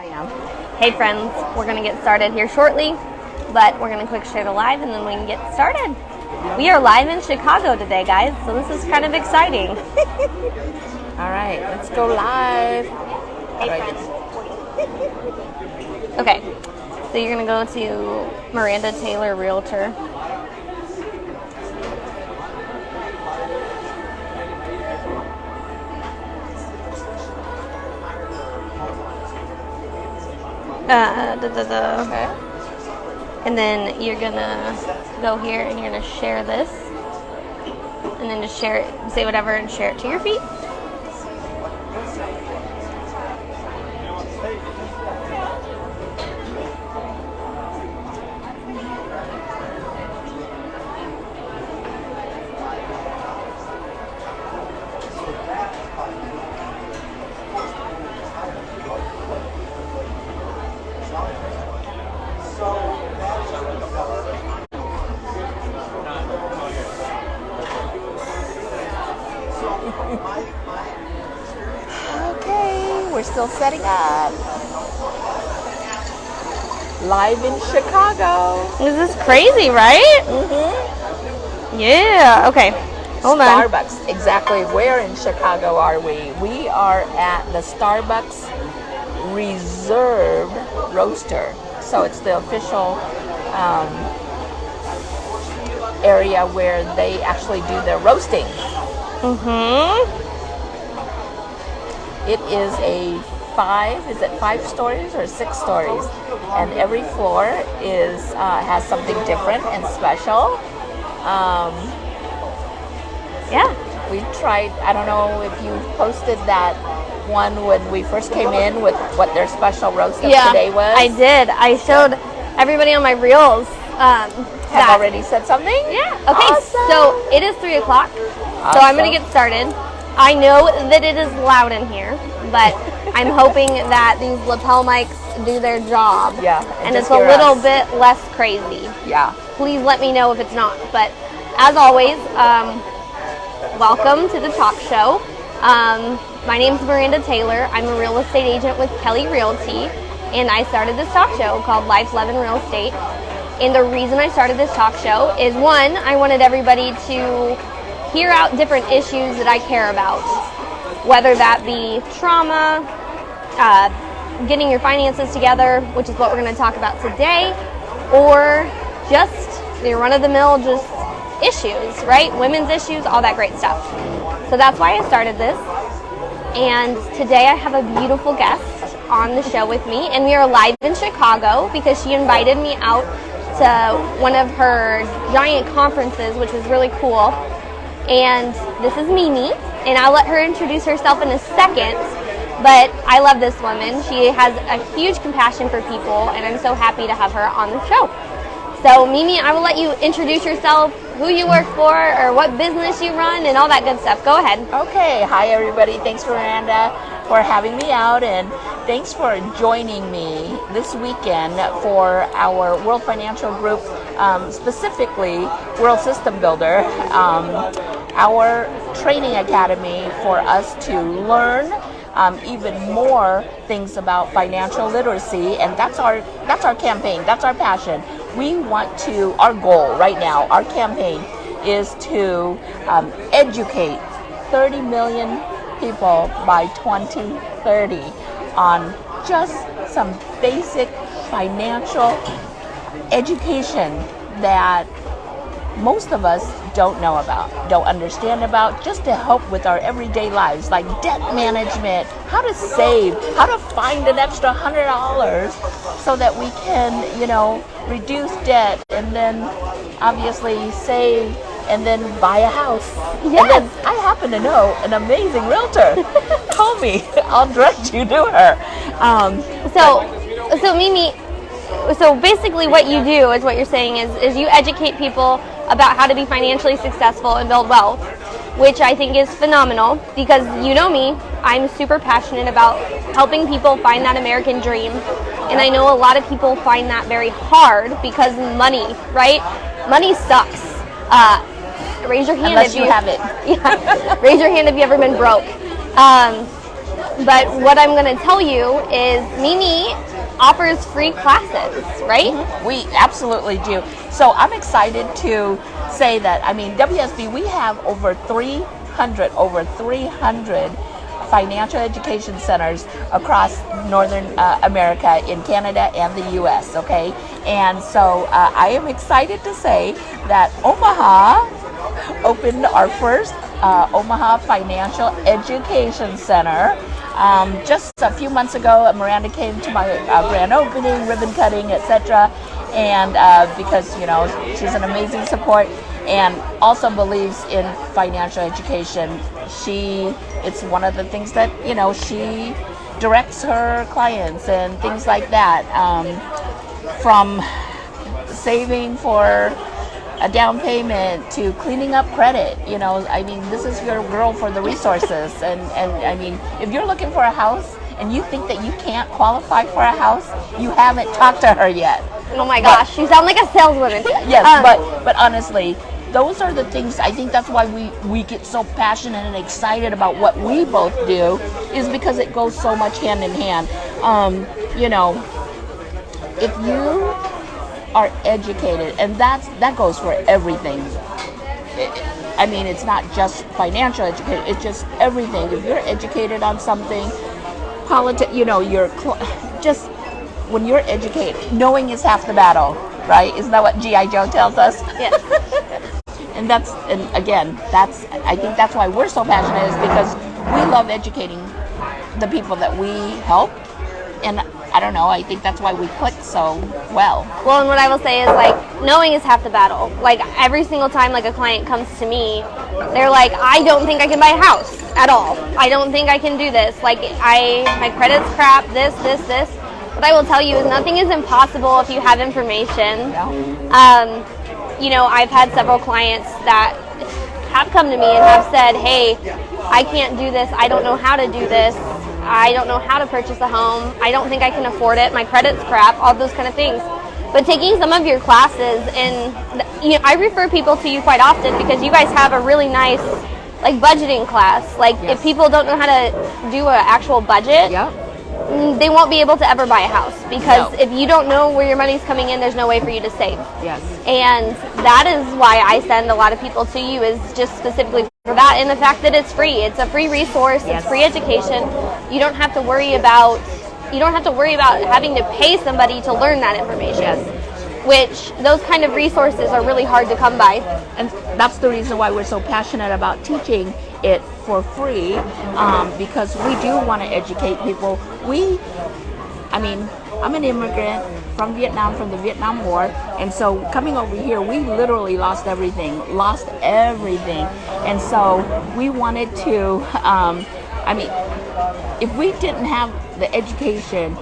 I am. Hey friends, we're going to get started here shortly, but we're going to quick share the live and then we can get started. We are live in Chicago today, guys, so this is kind of exciting. All right, let's go live. Hey friends. Okay, so you're going to go to Maranda Taylor Realtor. Okay. And then you're gonna go here and you're gonna share this, and then just share it, say whatever, and share it to your feed. Okay, we're still setting up. Live in Chicago. This is crazy, right? Mm-hmm. Yeah. Okay. Hold on. Starbucks. Exactly. Where in Chicago are we? We are at the Starbucks Reserved Roaster. So it's the official area where they actually do their roasting. Mm-hmm. It is five stories or 6 stories? And every floor is has something different and special. Yeah. We tried, I don't know if you posted that one when we first came in with what their special roast of today was. I did. I showed everybody on my reels. Have already said something? Yeah. Okay, Awesome. So it is 3 o'clock. Awesome. So I'm going to get started. I know that it is loud in here, but I'm hoping that these lapel mics do their job. Yeah. And it's a little bit less crazy. Yeah. Please let me know if it's not. But as always, welcome to the talk show. My name is Maranda Taylor. I'm a real estate agent with Kelly Realty, and I started this talk show called Life, Love, and Real Estate. And the reason I started this talk show is, one, I wanted everybody to hear out different issues that I care about, whether that be trauma, getting your finances together, which is what we're going to talk about today, or just the run-of-the-mill just issues, right? Women's issues, all that great stuff. So that's why I started this. And today I have a beautiful guest on the show with me, and we are live in Chicago because she invited me out to one of her giant conferences, which was really cool. And this is Mimi, and I'll let her introduce herself in a second, but I love this woman. She has a huge compassion for people, and I'm so happy to have her on the show. So Mimi, I will let you introduce yourself, who you work for, or what business you run, and all that good stuff. Go ahead. Okay. Hi, everybody. Thanks, Miranda, for having me out, and thanks for joining me this weekend for our World Financial Group, specifically World System Builder, our training academy for us to learn even more things about financial literacy, and that's our campaign, that's our passion. We want to, our goal right now, our campaign is to educate 30 million people by 2030 on just some basic financial education that most of us don't know about, don't understand about, just to help with our everyday lives, like debt management, how to save, how to find an extra $100 so that we can, reduce debt, and then obviously save, and then buy a house. Yes. And then I happen to know an amazing realtor. Call me. I'll direct you to her. So Mimi, so basically what you do is, what you're saying is you educate people about how to be financially successful and build wealth, which I think is phenomenal, because you know me, I'm super passionate about helping people find that American dream. And I know a lot of people find that very hard because money, right? Money sucks. Raise your hand unless if you have it. Yeah. Raise your hand if you've ever been broke. But what I'm going to tell you is Mimi offers free classes, right? We absolutely do. So I'm excited to say that, I mean, WSB, we have over 300 financial education centers across Northern America, in Canada and the U.S., okay? And so I am excited to say that Omaha opened our first Omaha Financial Education Center. Just a few months ago, Miranda came to my grand opening, ribbon cutting, etc. And because, you know, she's an amazing support and also believes in financial education. It's one of the things that, you know, she directs her clients and things like that, from saving for a down payment to cleaning up credit. You know, I mean, this is your girl for the resources. And I mean, if you're looking for a house and you think that you can't qualify for a house, you haven't talked to her yet. Oh my gosh, you sound like a saleswoman. Yes, but honestly, those are the things. I think that's why we get so passionate and excited about what we both do, is because it goes so much hand in hand. You know, if you are educated, and that goes for everything. I mean, it's not just financial education, it's just everything. If you're educated on something, you know, just when you're educated, knowing is half the battle, right? Isn't that what G.I. Joe tells us? Yes. And again, I think that's why we're so passionate, is because we love educating the people that we help. And I don't know, I think that's why we click so well. Well, and what I will say is, like, knowing is half the battle. Like, every single time, like, a client comes to me, they're like, I don't think I can buy a house at all. I don't think I can do this. Like, my credit's crap, this. What I will tell you is nothing is impossible if you have information. Yeah. You know, I've had several clients that have come to me and have said, hey, I can't do this. I don't know how to do this. I don't know how to purchase a home. I don't think I can afford it. My credit's crap, all those kind of things. But taking some of your classes, and you know, I refer people to you quite often because you guys have a really nice, like, budgeting class. Like, yes. If people don't know how to do an actual budget, Yep. They won't be able to ever buy a house, because No. if you don't know where your money's coming in, there's no way for you to save. Yes. And that is why I send a lot of people to you, is just specifically for that, and the fact that it's free. It's a free resource. Yes. It's free education. You don't have to worry about having to pay somebody to learn that information. Yes. Which those kind of resources are really hard to come by. And that's the reason why we're so passionate about teaching it for free, because we do want to educate people. I mean, I'm an immigrant from Vietnam, from the Vietnam War, and so coming over here, we literally lost everything. And so we wanted to, I mean, if we didn't have the education,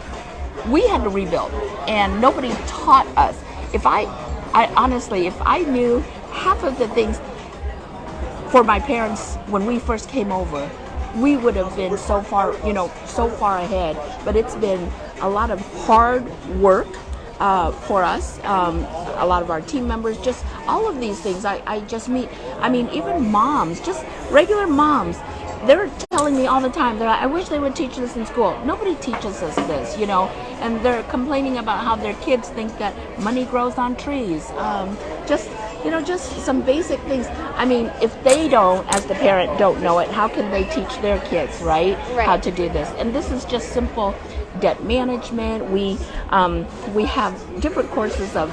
we had to rebuild, and nobody taught us. If I honestly, if I knew half of the things for my parents when we first came over, we would have been so far ahead. But it's been a lot of hard work for us. A lot of our team members, just all of these things. I just meet, I mean, even moms, just regular moms. They're telling me all the time, they're like, I wish they would teach this in school. Nobody teaches us this, you know, and they're complaining about how their kids think that money grows on trees. Just some basic things. I mean, if they don't, as the parent, don't know it, how can they teach their kids, right? How to do this? And this is just simple debt management. We have different courses of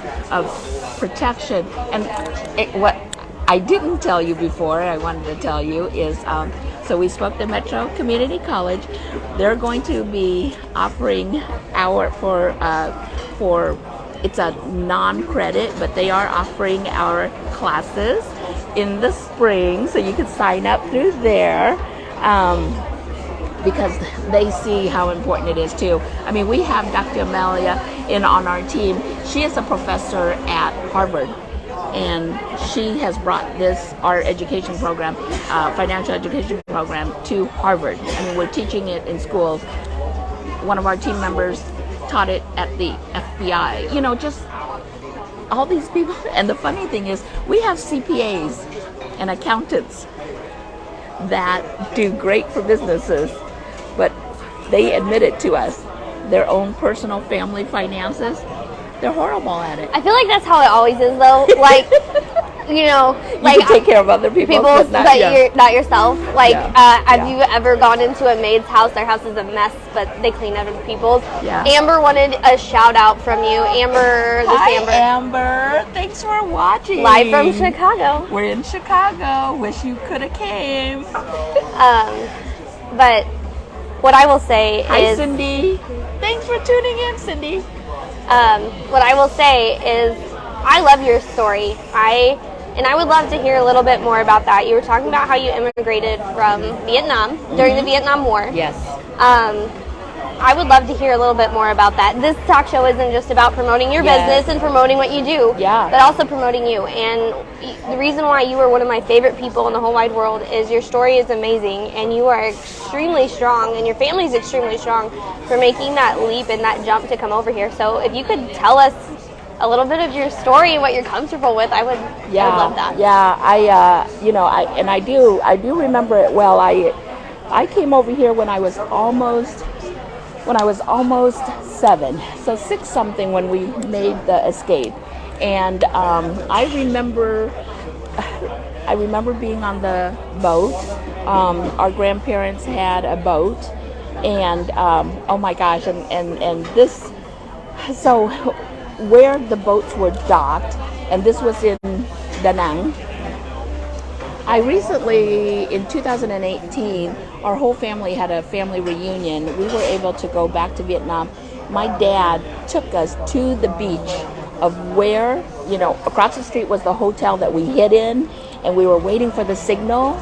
protection. And what I didn't tell you before, I wanted to tell you, is so we spoke to Metro Community College. They're going to be offering it's a non-credit, but they are offering our classes in the spring, so you can sign up through there, because they see how important it is too. I mean, we have Dr. Amelia on our team. She is a professor at Harvard, and she has brought our education program, financial education program, to Harvard. I mean, we're teaching it in schools. One of our team members taught it at the FBI. You know, just all these people. And the funny thing is, we have CPAs and accountants that do great for businesses, but they admitted to us their own personal family finances. They're horrible at it. I feel like that's how it always is, though. Like, you know, You can take care of other people, but yeah. you're not yourself. Like, Yeah. have you ever gone into a maid's house? Their house is a mess, but they clean other people's. Yeah. Amber wanted a shout out from you. Amber, Hi, Amber. Thanks for watching. Live from Chicago. We're in Chicago. Wish you could have came. But what I will say Hi, is, Cindy. Thanks for tuning in, Cindy. what I will say is, I love your story. And I would love to hear a little bit more about that. You were talking about how you immigrated from Vietnam during the Vietnam War. Yes. I would love to hear a little bit more about that. This talk show isn't just about promoting your business and promoting what you do, but also promoting you. And the reason why you are one of my favorite people in the whole wide world is your story is amazing, and you are extremely strong, and your family is extremely strong for making that leap and that jump to come over here. So if you could tell us a little bit of your story and what you're comfortable with, I would love that. Yeah, I do remember it well. I came over here when I was almost 7, so 6 something when we made the escape, and I remember being on the boat. Our grandparents had a boat, and oh my gosh, and this, so where the boats were docked, and this was in Da Nang. I recently, in 2018, our whole family had a family reunion. We were able to go back to Vietnam. My dad took us to the beach of where, across the street was the hotel that we hid in, and we were waiting for the signal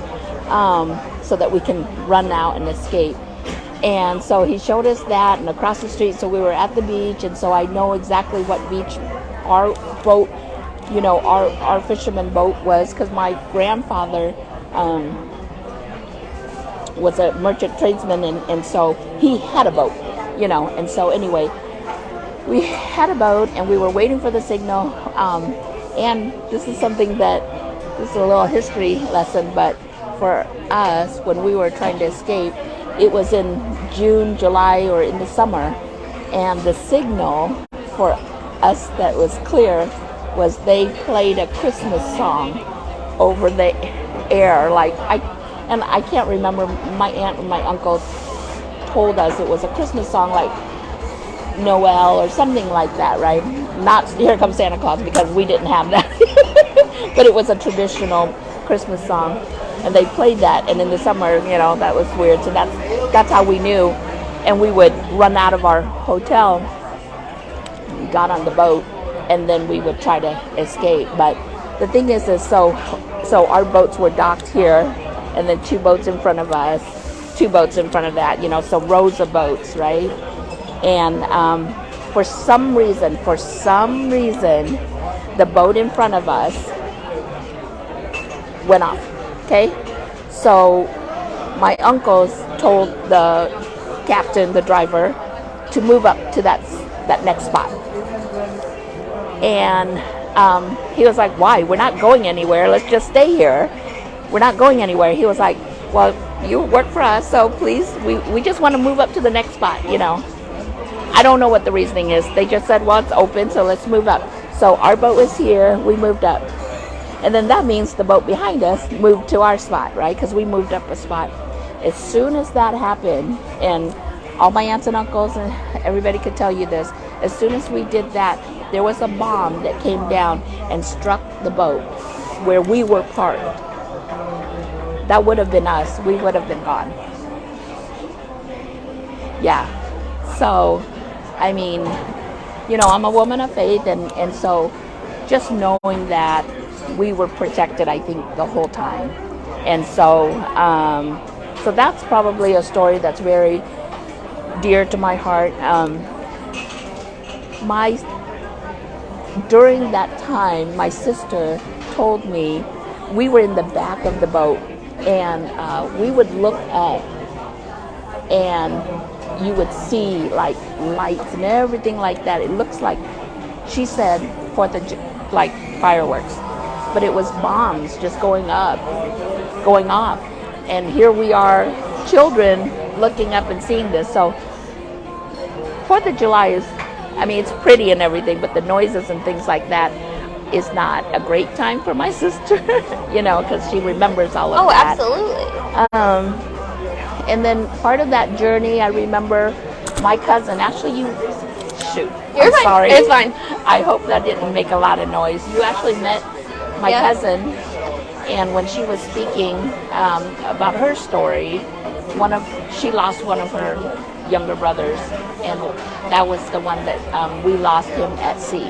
so that we can run out and escape. And so he showed us that, and across the street, so we were at the beach, and so I know exactly what beach our boat, our fisherman boat was, because my grandfather was a merchant tradesman, and so he had a boat, and so anyway, we had a boat, and we were waiting for the signal, and this is a little history lesson, but for us, when we were trying to escape, it was in June, July, or in the summer, and the signal for us that was clear was they played a Christmas song over the air. And I can't remember, my aunt and my uncle told us it was a Christmas song like Noel or something like that, right? Not Here Comes Santa Claus, because we didn't have that. But it was a traditional Christmas song. And they played that, and in the summer, that was weird. So that's how we knew. And we would run out of our hotel, got on the boat, and then we would try to escape. But the thing is so our boats were docked here, and then 2 boats in front of us, 2 boats in front of that, so rows of boats, right? And for some reason, the boat in front of us went off. Okay, so my uncles told the captain, the driver, to move up to that next spot. And he was like, "Why? We're not going anywhere. Let's just stay here. We're not going anywhere." He was like, "Well, you work for us, so please, we just want to move up to the next spot, I don't know what the reasoning is. They just said, well, it's open, so let's move up. So our boat was here, we moved up. And then that means the boat behind us moved to our spot, right? Because we moved up a spot. As soon as that happened, and all my aunts and uncles and everybody could tell you this, as soon as we did that, there was a bomb that came down and struck the boat where we were parked. That would have been us. We would have been gone. Yeah. So, I mean, I'm a woman of faith, and so just knowing that we were protected, I think, the whole time. And so, so that's probably a story that's very dear to my heart. During that time, my sister told me, we were in the back of the boat, and we would look up, and you would see like lights and everything like that. It looks like, she said, like fireworks, but it was bombs just going off. And here we are, children, looking up and seeing this. So 4th of July is, I mean, it's pretty and everything, but the noises and things like that is not a great time for my sister, you know, because she remembers all of that. Oh, absolutely. And then part of that journey, I remember my cousin, actually shoot, You're I'm fine. sorry. It's fine. I hope that didn't make a lot of noise. You actually met my cousin, and when she was speaking about her story, she lost one of her younger brothers, and that was the one that we lost him at sea.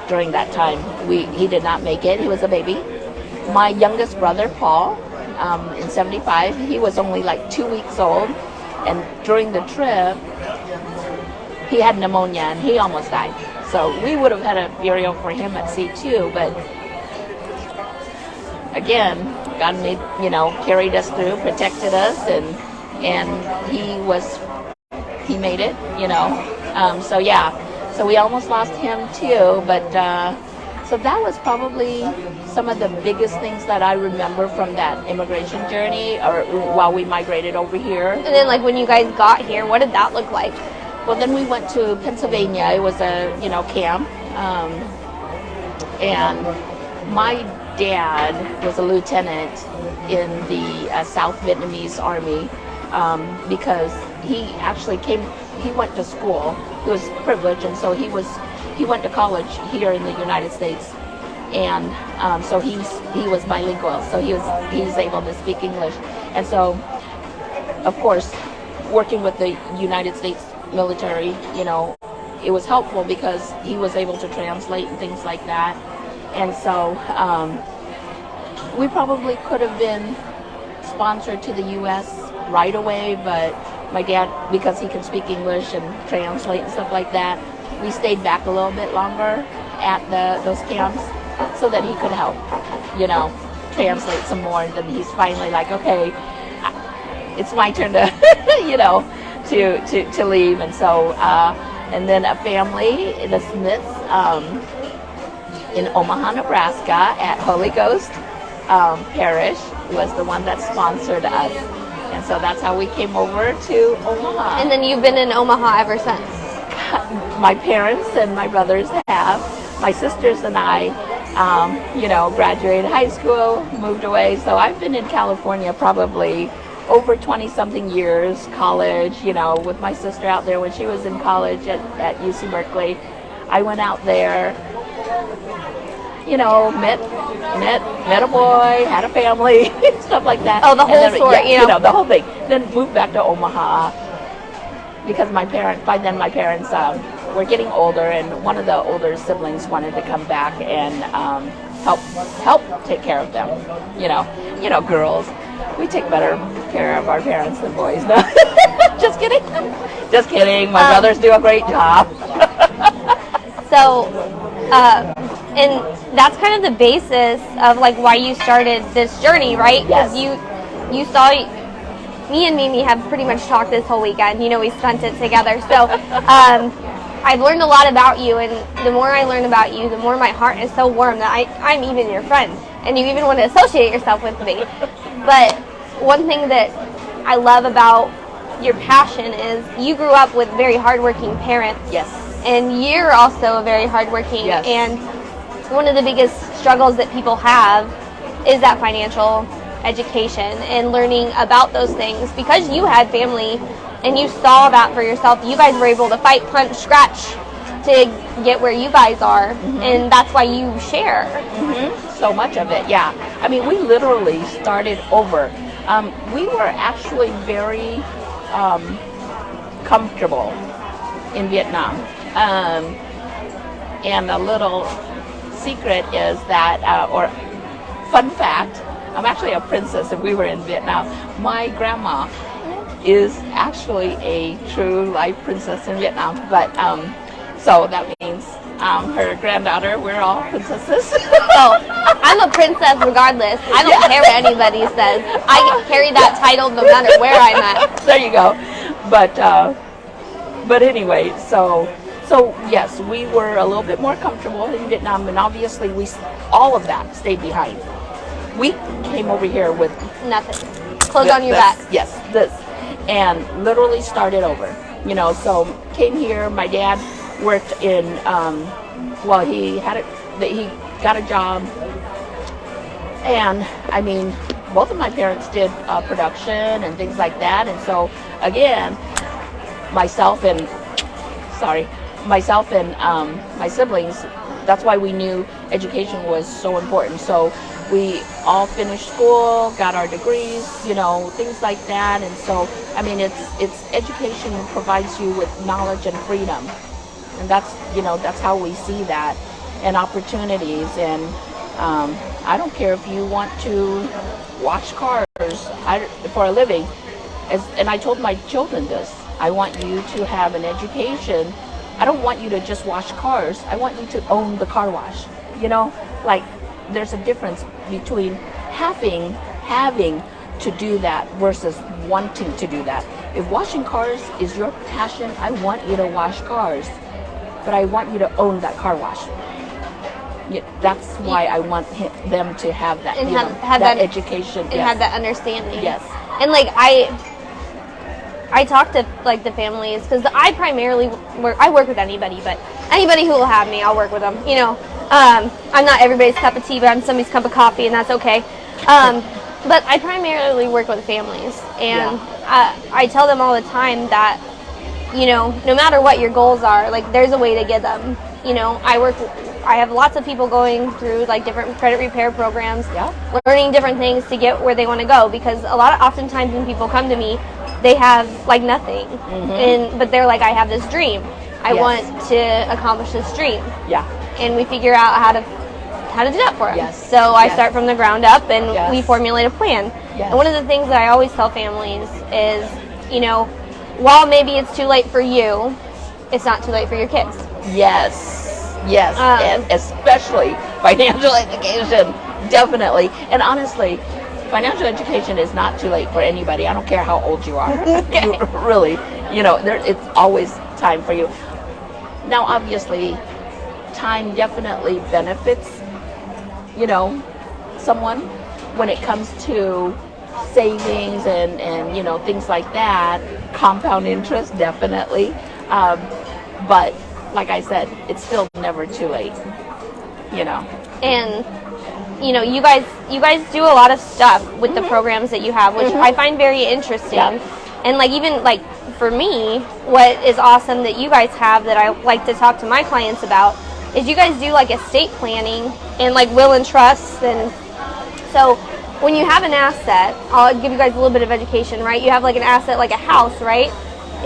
During that time, he did not make it. He was a baby. My youngest brother, Paul, in 75, he was only like 2 weeks old, and during the trip, he had pneumonia and he almost died. So we would have had a burial for him at sea too, but again, God carried us through, protected us, and he made it, you know. So yeah, so we almost lost him too, but so that was probably some of the biggest things that I remember from that immigration journey, or while we migrated over here. And then, like, when you guys got here, what did that look like? Well, then we went to Pennsylvania. It was a camp, and my dad was a lieutenant in the South Vietnamese Army, because he actually he went to school. He was privileged, and so he went to college here in the United States, and so he was bilingual, so he's able to speak English. And so, of course, working with the United States military, you know, it was helpful because he was able to translate and things like that. And so we probably could have been sponsored to the U.S. right away, but my dad, because he can speak English and translate and stuff like that, we stayed back a little bit longer at those camps so that he could help, you know, translate some more. And then he's finally like, okay, it's my turn to, you know, to leave. And so, and then a family, the Smiths, in Omaha, Nebraska, at Holy Ghost Parish, was the one that sponsored us. And so that's how we came over to Omaha. And then you've been in Omaha ever since? My parents and my brothers have. My sisters and I, you know, graduated high school, moved away. So I've been in California probably over 20-something years, college, you know, with my sister out there when she was in college at UC Berkeley. I went out there, you know, met a boy, had a family, stuff like that. Oh, the whole story, yeah, you know, the whole thing. Then moved back to Omaha because by then my parents were getting older, and one of the older siblings wanted to come back and help take care of them. You know, girls, we take better care of our parents than boys. No, just kidding. Just kidding. My brothers do a great job. So, and that's kind of the basis of like why you started this journey, right? Because you saw, me and Mimi have pretty much talked this whole weekend. You know, we spent it together. So, I've learned a lot about you, and the more I learn about you, the more my heart is so warm that I'm even your friend, and you even want to associate yourself with me. But one thing that I love about your passion is you grew up with very hardworking parents. Yes. And you're also very hardworking. Yes. And one of the biggest struggles that people have is that financial education and learning about those things. Because you had family and you saw that for yourself, you guys were able to fight, punch, scratch to get where you guys are. Mm-hmm. And that's why you share. Mm-hmm. So much of it, yeah. I mean, we literally started over. We were actually very comfortable in Vietnam. And a little secret is that, or fun fact, I'm actually a princess and we were in Vietnam. My grandma is actually a true life princess in Vietnam, but so that means her granddaughter, we're all princesses. So I'm a princess regardless. I don't care what anybody says. I carry that title no matter where I'm at. There you go. But anyway, so yes, we were a little bit more comfortable in Vietnam, and obviously all of that stayed behind. We came over here with nothing. Clothes on your back. Yes, and literally started over. So came here. My dad worked in, he got a job, and I mean, both of my parents did production and things like that. And so again, myself and my siblings, that's why we knew education was so important. So we all finished school, got our degrees, things like that. And so, I mean, it's education provides you with knowledge and freedom. And that's how we see that, and opportunities. And I don't care if you want to wash cars for a living. And I told my children this. I want you to have an education. I don't want you to just wash cars. I want you to own the car wash. Like, there's a difference between having to do that versus wanting to do that. If washing cars is your passion, I want you to wash cars, but I want you to own that car wash. That's why I want them to have that, and have that education, and have that understanding. Yes. And like I talk to like the families, because I primarily work with anybody, but anybody who will have me, I'll work with them. I'm not everybody's cup of tea, but I'm somebody's cup of coffee, and that's okay. But I primarily work with families, and I tell them all the time that no matter what your goals are, like, there's a way to get them. I have lots of people going through like different credit repair programs, learning different things to get where they want to go, because oftentimes when people come to me, they have like nothing, but they're like, I have this dream. I want to accomplish this dream. Yeah. And we figure out how to do that for them. Yes. So I start from the ground up, and we formulate a plan. Yes. And one of the things that I always tell families is, while maybe it's too late for you, it's not too late for your kids. Yes. And especially financial education, definitely. And honestly, financial education is not too late for anybody. I don't care how old you are. Really, it's always time for you. Now, obviously, time definitely benefits, someone when it comes to savings and things like that. Compound interest, definitely. But like I said, it's still never too late, And you guys do a lot of stuff with the programs that you have, which I find very interesting. And like, even like for me, what is awesome that you guys have that I like to talk to my clients about is you guys do like estate planning and like will and trusts. And so when you have an asset, I'll give you guys a little bit of education, right? You have like an asset like a house, right?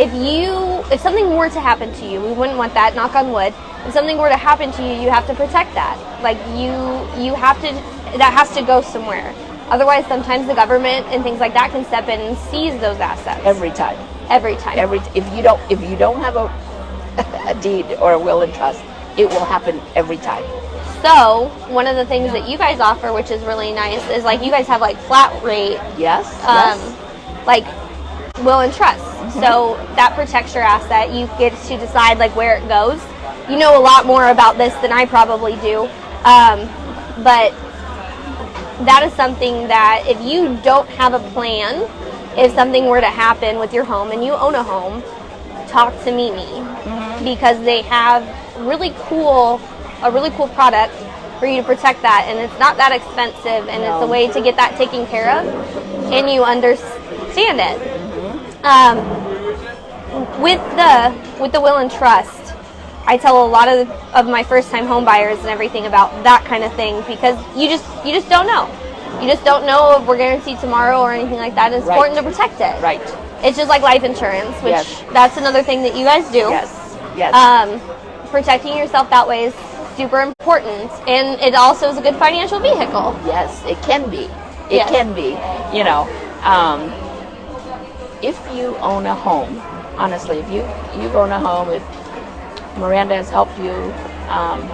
If something were to happen to you, we wouldn't want that, knock on wood. If something were to happen to you, you have to protect that. Like you have to, that has to go somewhere. Otherwise, sometimes the government and things like that can step in and seize those assets. Every time. If you don't have a deed or a will and trust, it will happen every time. So one of the things that you guys offer, which is really nice, is like you guys have like flat rate. Yes. Like will and trust. So that protects your asset. You get to decide like where it goes. You know a lot more about this than I probably do. But that is something that if you don't have a plan, if something were to happen with your home and you own a home, talk to Mimi, because they have a really cool product for you to protect that, and it's not that expensive, and it's a way to get that taken care of, and you understand it. With the will and trust, I tell a lot of my first time home buyers and everything about that kind of thing, because you just don't know. You just don't know if we're guaranteed tomorrow or anything like that. It's important to protect it. Right. It's just like life insurance, which that's another thing that you guys do. Yes. Protecting yourself that way is super important, and it also is a good financial vehicle. Yes, it can be. It can be. If you own a home, honestly, if you own a home, if Miranda has helped you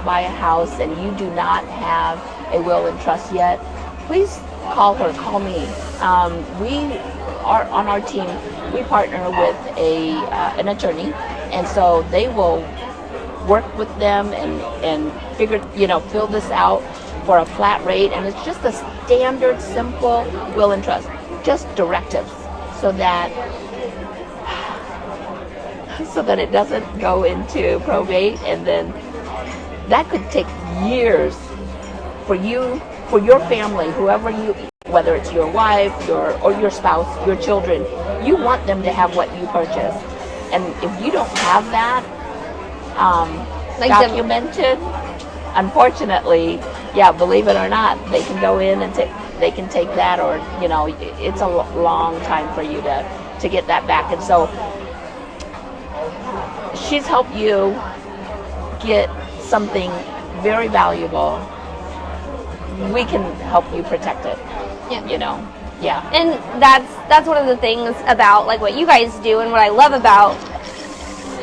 buy a house and you do not have a will and trust yet, please call her, call me. We are on our team. We partner with an attorney, and so they will work with them and fill this out for a flat rate, and it's just a standard, simple will and trust, just directives, so that so that it doesn't go into probate, and then that could take years for you, for your family, whoever you, whether it's your wife, or your spouse, your children. You want them to have what you purchased, and if you don't have that documented, unfortunately, yeah, believe it or not, they can go in and take that, or it's a long time for you to get that back. And so she's helped you get something very valuable. We can help you protect it. Yeah. And that's one of the things about like what you guys do, and what I love about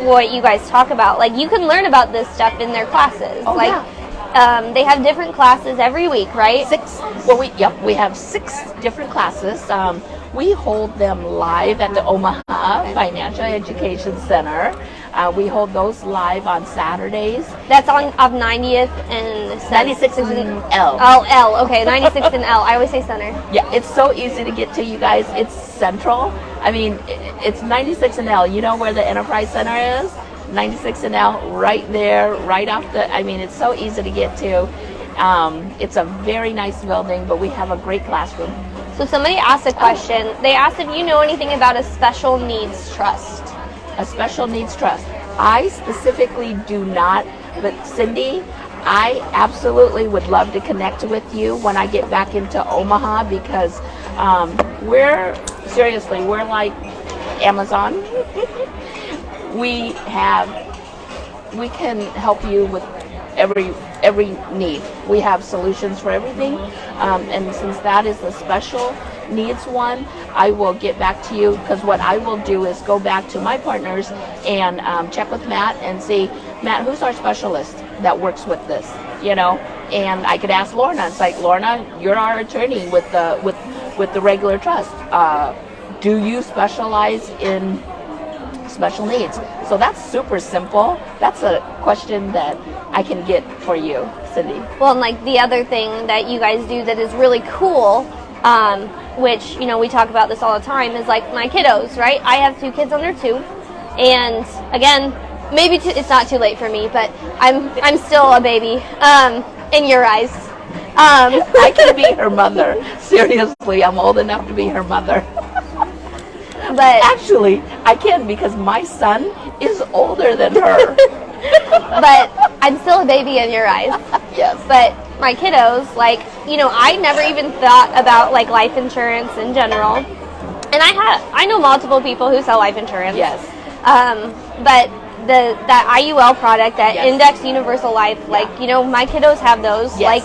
what you guys talk about. Like, you can learn about this stuff in their classes. Oh, like, yeah. They have different classes every week, right? 6. Well, we have 6 different classes. We hold them live at the Omaha Financial Education Center. We hold those live on Saturdays. That's on of 90th and 96 and L. Oh, L. Okay, 96th and L. I always say center. Yeah, it's so easy to get to, you guys. It's central. I mean, it's 96 and L. You know where the Enterprise Center is? 96 and L, right there, right off it's so easy to get to. It's a very nice building, but we have a great classroom. So somebody asked a question. They asked if you know anything about a special needs trust. A special needs trust. I specifically do not, but Cindy, I absolutely would love to connect with you when I get back into Omaha, because we're like Amazon. We can help you with every need. We have solutions for everything, and since that is the special needs one, I will get back to you, because what I will do is go back to my partners and check with Matt and see, Matt, who's our specialist that works with this, and I could ask Lorna. It's like, Lorna, you're our attorney with the regular trust. Do you specialize in special needs? So that's super simple. That's a question that I can get for you, Cindy. Well, and like the other thing that you guys do that is really cool, which we talk about this all the time, is like my kiddos, right? I have 2 kids under 2, and again, maybe it's not too late for me, but I'm still a baby in your eyes. I can be her mother. Seriously, I'm old enough to be her mother. But actually, I can, because my son is older than her. But I'm still a baby in your eyes. Yes. But my kiddos, I never even thought about like life insurance in general. And I know multiple people who sell life insurance. Yes. But that IUL product, that yes. Index Universal Life, my kiddos have those. Yes.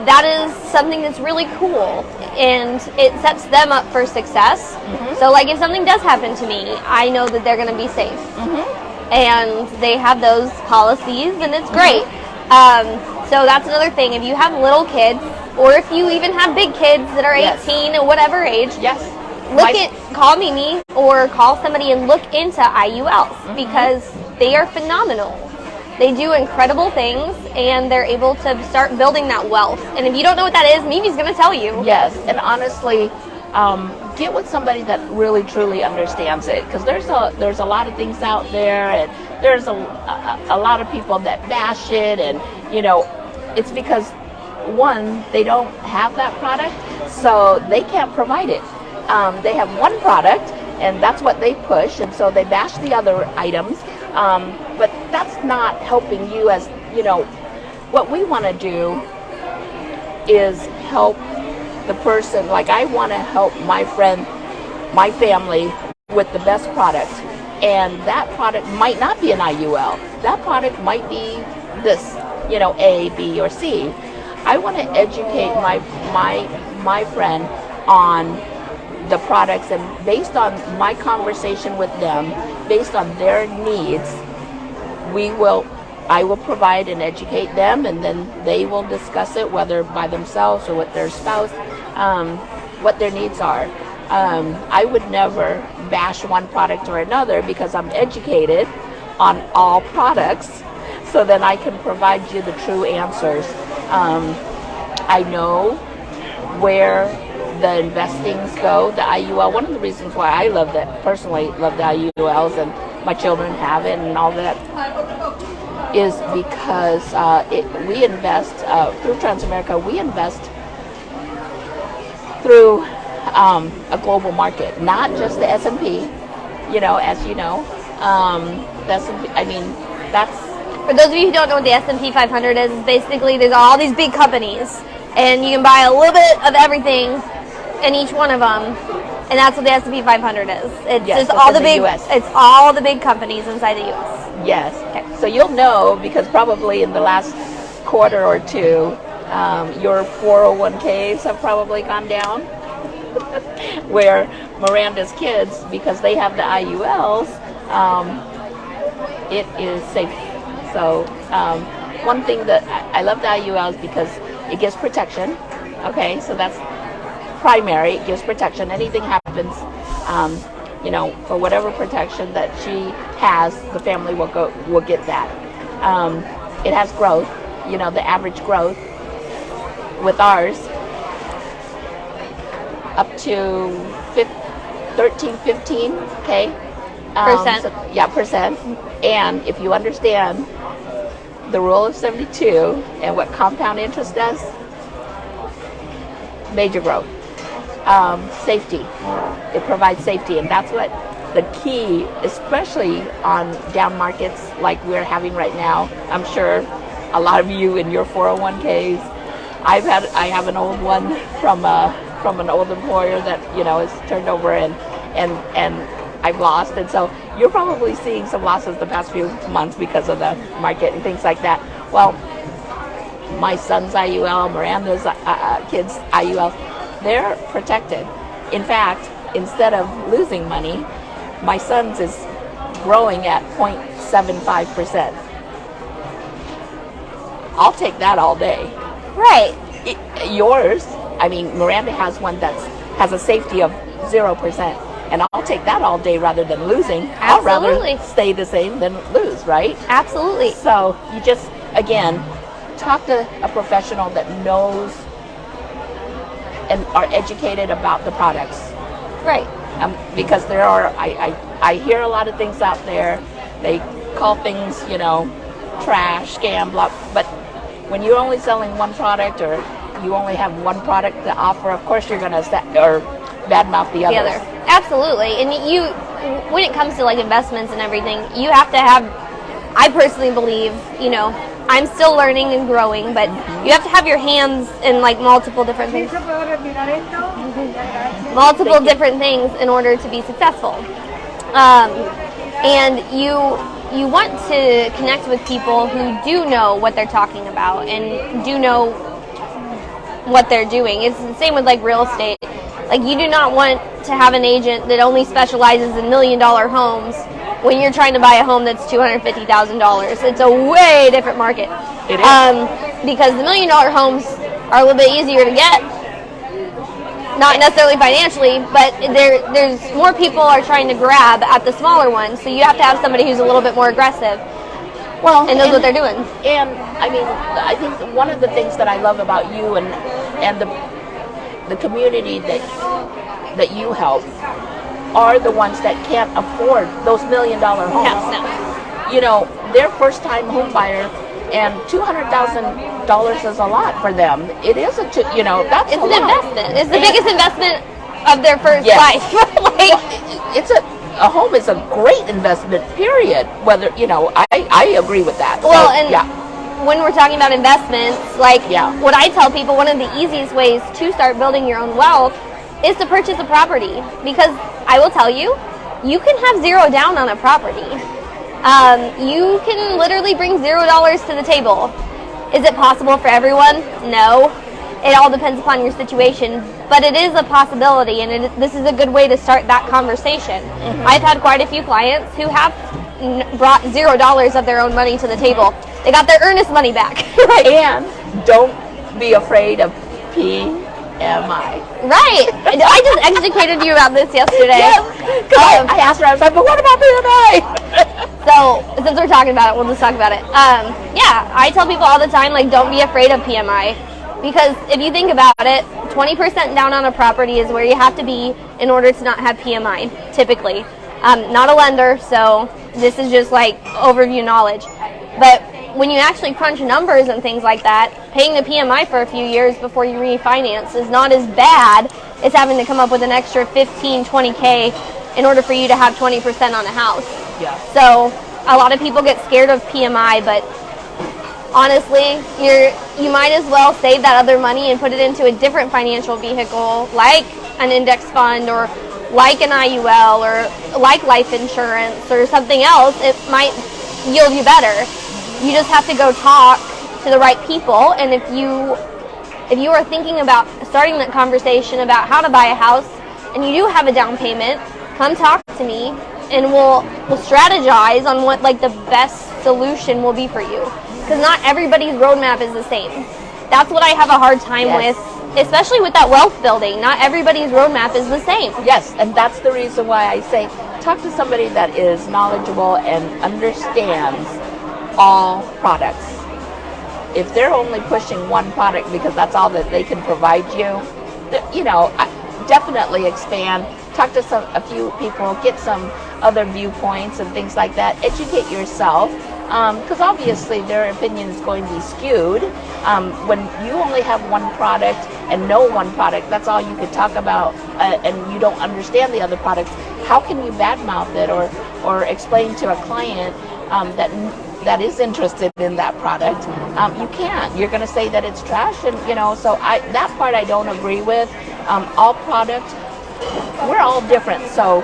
That is something that's really cool, and it sets them up for success. Mm-hmm. So if something does happen to me, I know that they're going to be safe. Mm-hmm. And they have those policies, and it's great. So that's another thing. If you have little kids, or if you even have big kids that are 18 or whatever age, yes. Call Mimi or call somebody and look into IULs, mm-hmm. because they are phenomenal. They do incredible things, and they're able to start building that wealth. And if you don't know what that is, Mimi's going to tell you. Yes, and honestly, get with somebody that really truly understands it, because there's a lot of things out there, and there's a lot of people that bash it, and it's because, one, they don't have that product, so they can't provide it. They have one product, and that's what they push, and so they bash the other items. But that's not helping you. As what we want to do is help the person. Like, I want to help my friend, my family, with the best product, and that product might not be an IUL. That product might be this, A, B, or C. I want to educate my friend on the products, and based on my conversation with them, based on their needs, I will provide and educate them, and then they will discuss it, whether by themselves or with their spouse, what their needs are. I would never bash one product or another, because I'm educated on all products, so then I can provide you the true answers. I know where the investings go, the IUL. One of the reasons why I personally love the IULs, and my children have it and all that is because we invest through Transamerica. We invest through a global market, not just the S&P. You know, as you know, the S&P. I mean, that's for those of you who don't know what the S&P 500 is. Basically, there's all these big companies, and you can buy a little bit of everything in each one of them. And that's what the S&P 500 is. It's just all the big. US. It's all the big companies inside the U.S. Yes. Okay. So you'll know because probably in the last quarter or two, your 401ks have probably gone down. Where Miranda's kids, because they have the IULs, it is safe. So one thing that I love the IULs because it gives protection. Okay, so that's primary. It gives protection. Anything happens, you know, for whatever protection that she has, the family will get that. It has growth. You know, the average growth with ours up to 13, 15, okay? Percent. Percent. And if you understand the rule of 72 and what compound interest does, major growth. Safety. It provides safety, and that's what the key, especially on down markets like we're having right now. I'm sure a lot of you in your 401ks, I have an old one from an old employer that, you know, is turned over and I've lost, and so you're probably seeing some losses the past few months because of the market and things like that. Well, my son's IUL, Miranda's kids' IUL, they're protected. In fact, instead of losing money, my son's is growing at 0.75%. I'll take that all day. Right. Yours, I mean, Miranda has one that has a safety of 0%, and I'll take that all day rather than losing. Absolutely. I'd rather stay the same than lose, right? Absolutely. So you just, again, talk to a professional that knows and are educated about the products. Right. Because there are, I hear a lot of things out there. They call things, you know, trash, scam, blah, but when you're only selling one product or you only have one product to offer, of course you're going to badmouth the others. Absolutely. And you, when it comes to like investments and everything, you have to have, I personally believe, you know, I'm still learning and growing, but you have to have your hands in like multiple different things. Multiple different things in order to be successful. And you want to connect with people who do know what they're talking about and do know what they're doing. It's the same with like real estate. Like you do not want to have an agent that only specializes in $1 million homes when you're trying to buy a home that's $250,000. It's a way different market. It is. Because the $1 million homes are a little bit easier to get. Not necessarily financially, but there's more people are trying to grab at the smaller ones. So you have to have somebody who's a little bit more aggressive. Well, and knows what they're doing. And I mean, I think one of the things that I love about you and the community that you help are the ones that can't afford those $1 million homes. No. You know, they're first-time home buyer, and $200,000 is a lot for them. It is that's it's a lot. An investment. It's the biggest investment of their first life. A home is a great investment, period. Whether, you know, I agree with that. Well, so, and when we're talking about investments, like what I tell people, one of the easiest ways to start building your own wealth is to purchase a property. Because I will tell you, you can have zero down on a property. You can literally bring $0 to the table. Is it possible for everyone? No. It all depends upon your situation, but it is a possibility, and this is a good way to start that conversation. Mm-hmm. I've had quite a few clients who have brought $0 of their own money to the table. They got their earnest money back. And don't be afraid of PMI. Right. I just educated you about this yesterday. Yes, I asked her, I was like, but what about PMI? So, since we're talking about it, we'll just talk about it. I tell people all the time, like, don't be afraid of PMI. Because if you think about it, 20% down on a property is where you have to be in order to not have PMI, typically. I'm not a lender, so this is just like overview knowledge. But when you actually crunch numbers and things like that, paying the PMI for a few years before you refinance is not as bad as having to come up with an extra 15, 20K in order for you to have 20% on a house. Yeah. So a lot of people get scared of PMI, but honestly, you might as well save that other money and put it into a different financial vehicle, like an index fund or like an IUL or like life insurance or something else. It might yield you better. You just have to go talk to the right people, and if you are thinking about starting that conversation about how to buy a house and you do have a down payment, come talk to me and we'll strategize on what like the best solution will be for you, because not everybody's roadmap is the same. That's what I have a hard time with, especially with that wealth building. Not everybody's roadmap is the same. Yes, and that's the reason why I say talk to somebody that is knowledgeable and understands all products. If they're only pushing one product because that's all that they can provide you, definitely expand. Talk to a few people, get some other viewpoints and things like that. Educate yourself, because obviously their opinion is going to be skewed. When you only have one product and know one product, that's all you can talk about, and you don't understand the other products. How can you badmouth it or explain to a client that is interested in that product? You can't. You're going to say that it's trash, and so that part I don't agree with. All products, we're all different, so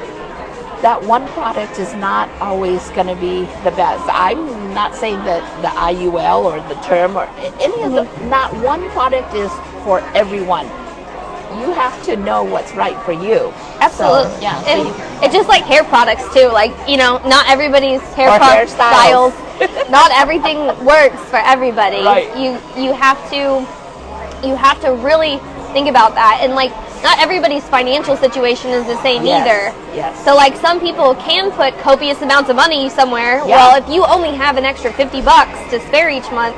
that one product is not always going to be the best. I'm not saying that the IUL or the term or any of them, not one product is for everyone. You have to know what's right for you. Absolutely. So, yeah. And it's just like hair products too. Like, not everybody's hairstyles. Not everything works for everybody. Right. You have to really think about that. And like, not everybody's financial situation is the same either. Yes. So like, some people can put copious amounts of money somewhere. Yeah. Well, if you only have an extra $50 to spare each month,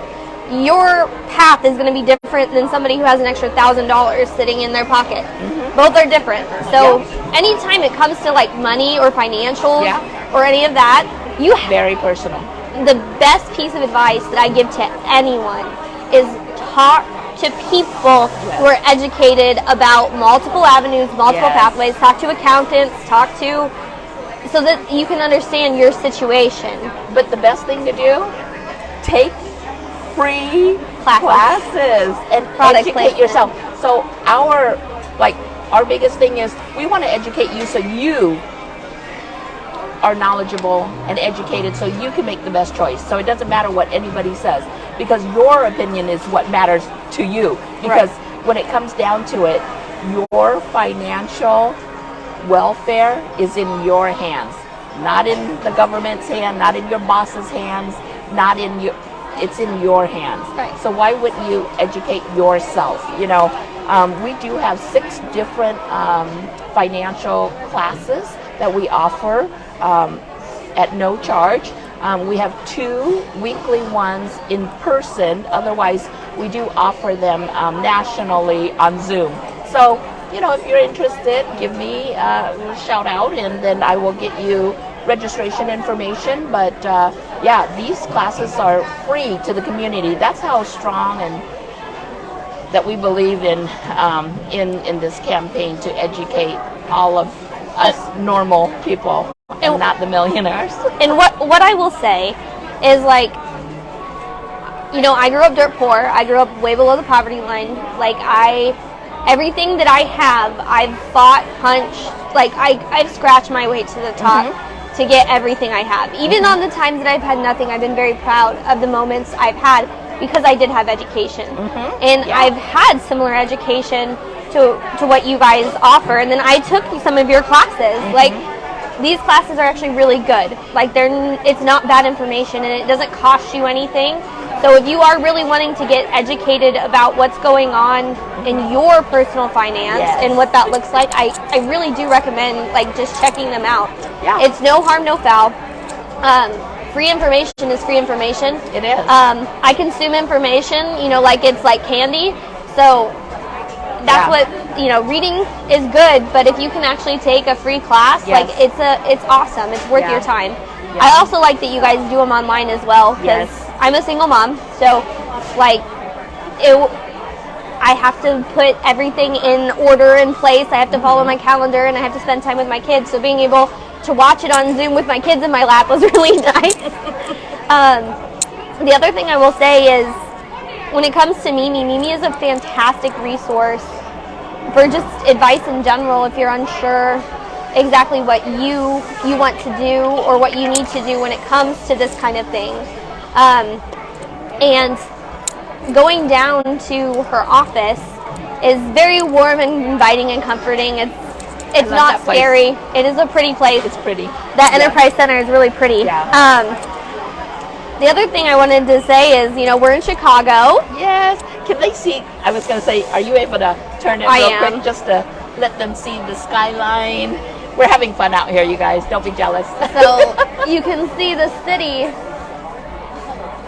your path is going to be different than somebody who has an extra $1,000 sitting in their pocket. Mm-hmm. Both are different. So anytime it comes to like money or financials or any of that, very personal. The best piece of advice that I give to anyone is talk to people who are educated about multiple avenues, multiple pathways. Talk to accountants, so that you can understand your situation. But the best thing to do, take free classes and educate yourself. So our biggest thing is we want to educate you so you are knowledgeable and educated so you can make the best choice. So it doesn't matter what anybody says, because your opinion is what matters to you. Because when it comes down to it, your financial welfare is in your hands, not in the government's hand, not in your boss's hands, it's in your hands. Right. So why wouldn't you educate yourself? We do have 6 different financial classes that we offer at no charge. We have 2 weekly ones in person. Otherwise, we do offer them nationally on Zoom. So, if you're interested, give me a shout out, and then I will get you registration information. But these classes are free to the community. That's how strong and that we believe in this campaign to educate all of us normal people and not the millionaires. And what I will say is, like, I grew up dirt poor. I grew up way below the poverty line. Like, everything that I have, I've fought, punched. Like, I've scratched my way to the top to get everything I have. Even on the times that I've had nothing, I've been very proud of the moments I've had, because I did have education. And I've had similar education to what you guys offer. And then I took some of your classes. Like, these classes are actually really good. Like, it's not bad information, and it doesn't cost you anything. So if you are really wanting to get educated about what's going on in your personal finance and what that looks like, I really do recommend just checking them out. Yeah. It's no harm, no foul. Free information is free information. It is. I consume information, like it's like candy. So that's what reading is good, but if you can actually take a free class, Yes. like it's awesome. It's worth Yeah. your time. Yeah. I also like that you guys do them online as well, because Yes. I'm a single mom, so like I have to put everything in order in place. I have to follow my calendar, and I have to spend time with my kids. So being able to watch it on Zoom with my kids in my lap was really nice. The other thing I will say is, when it comes to Mimi is a fantastic resource for just advice in general if you're unsure exactly what you want to do or what you need to do when it comes to this kind of thing. And going down to her office is very warm and inviting and comforting. It's not scary. It is a pretty place. It's pretty. That Enterprise Center is really pretty. Yeah. The other thing I wanted to say is, we're in Chicago. Yes. Can they see? I was going to say, are you able to turn it real quick just to let them see the skyline? We're having fun out here, you guys. Don't be jealous. So you can see the city.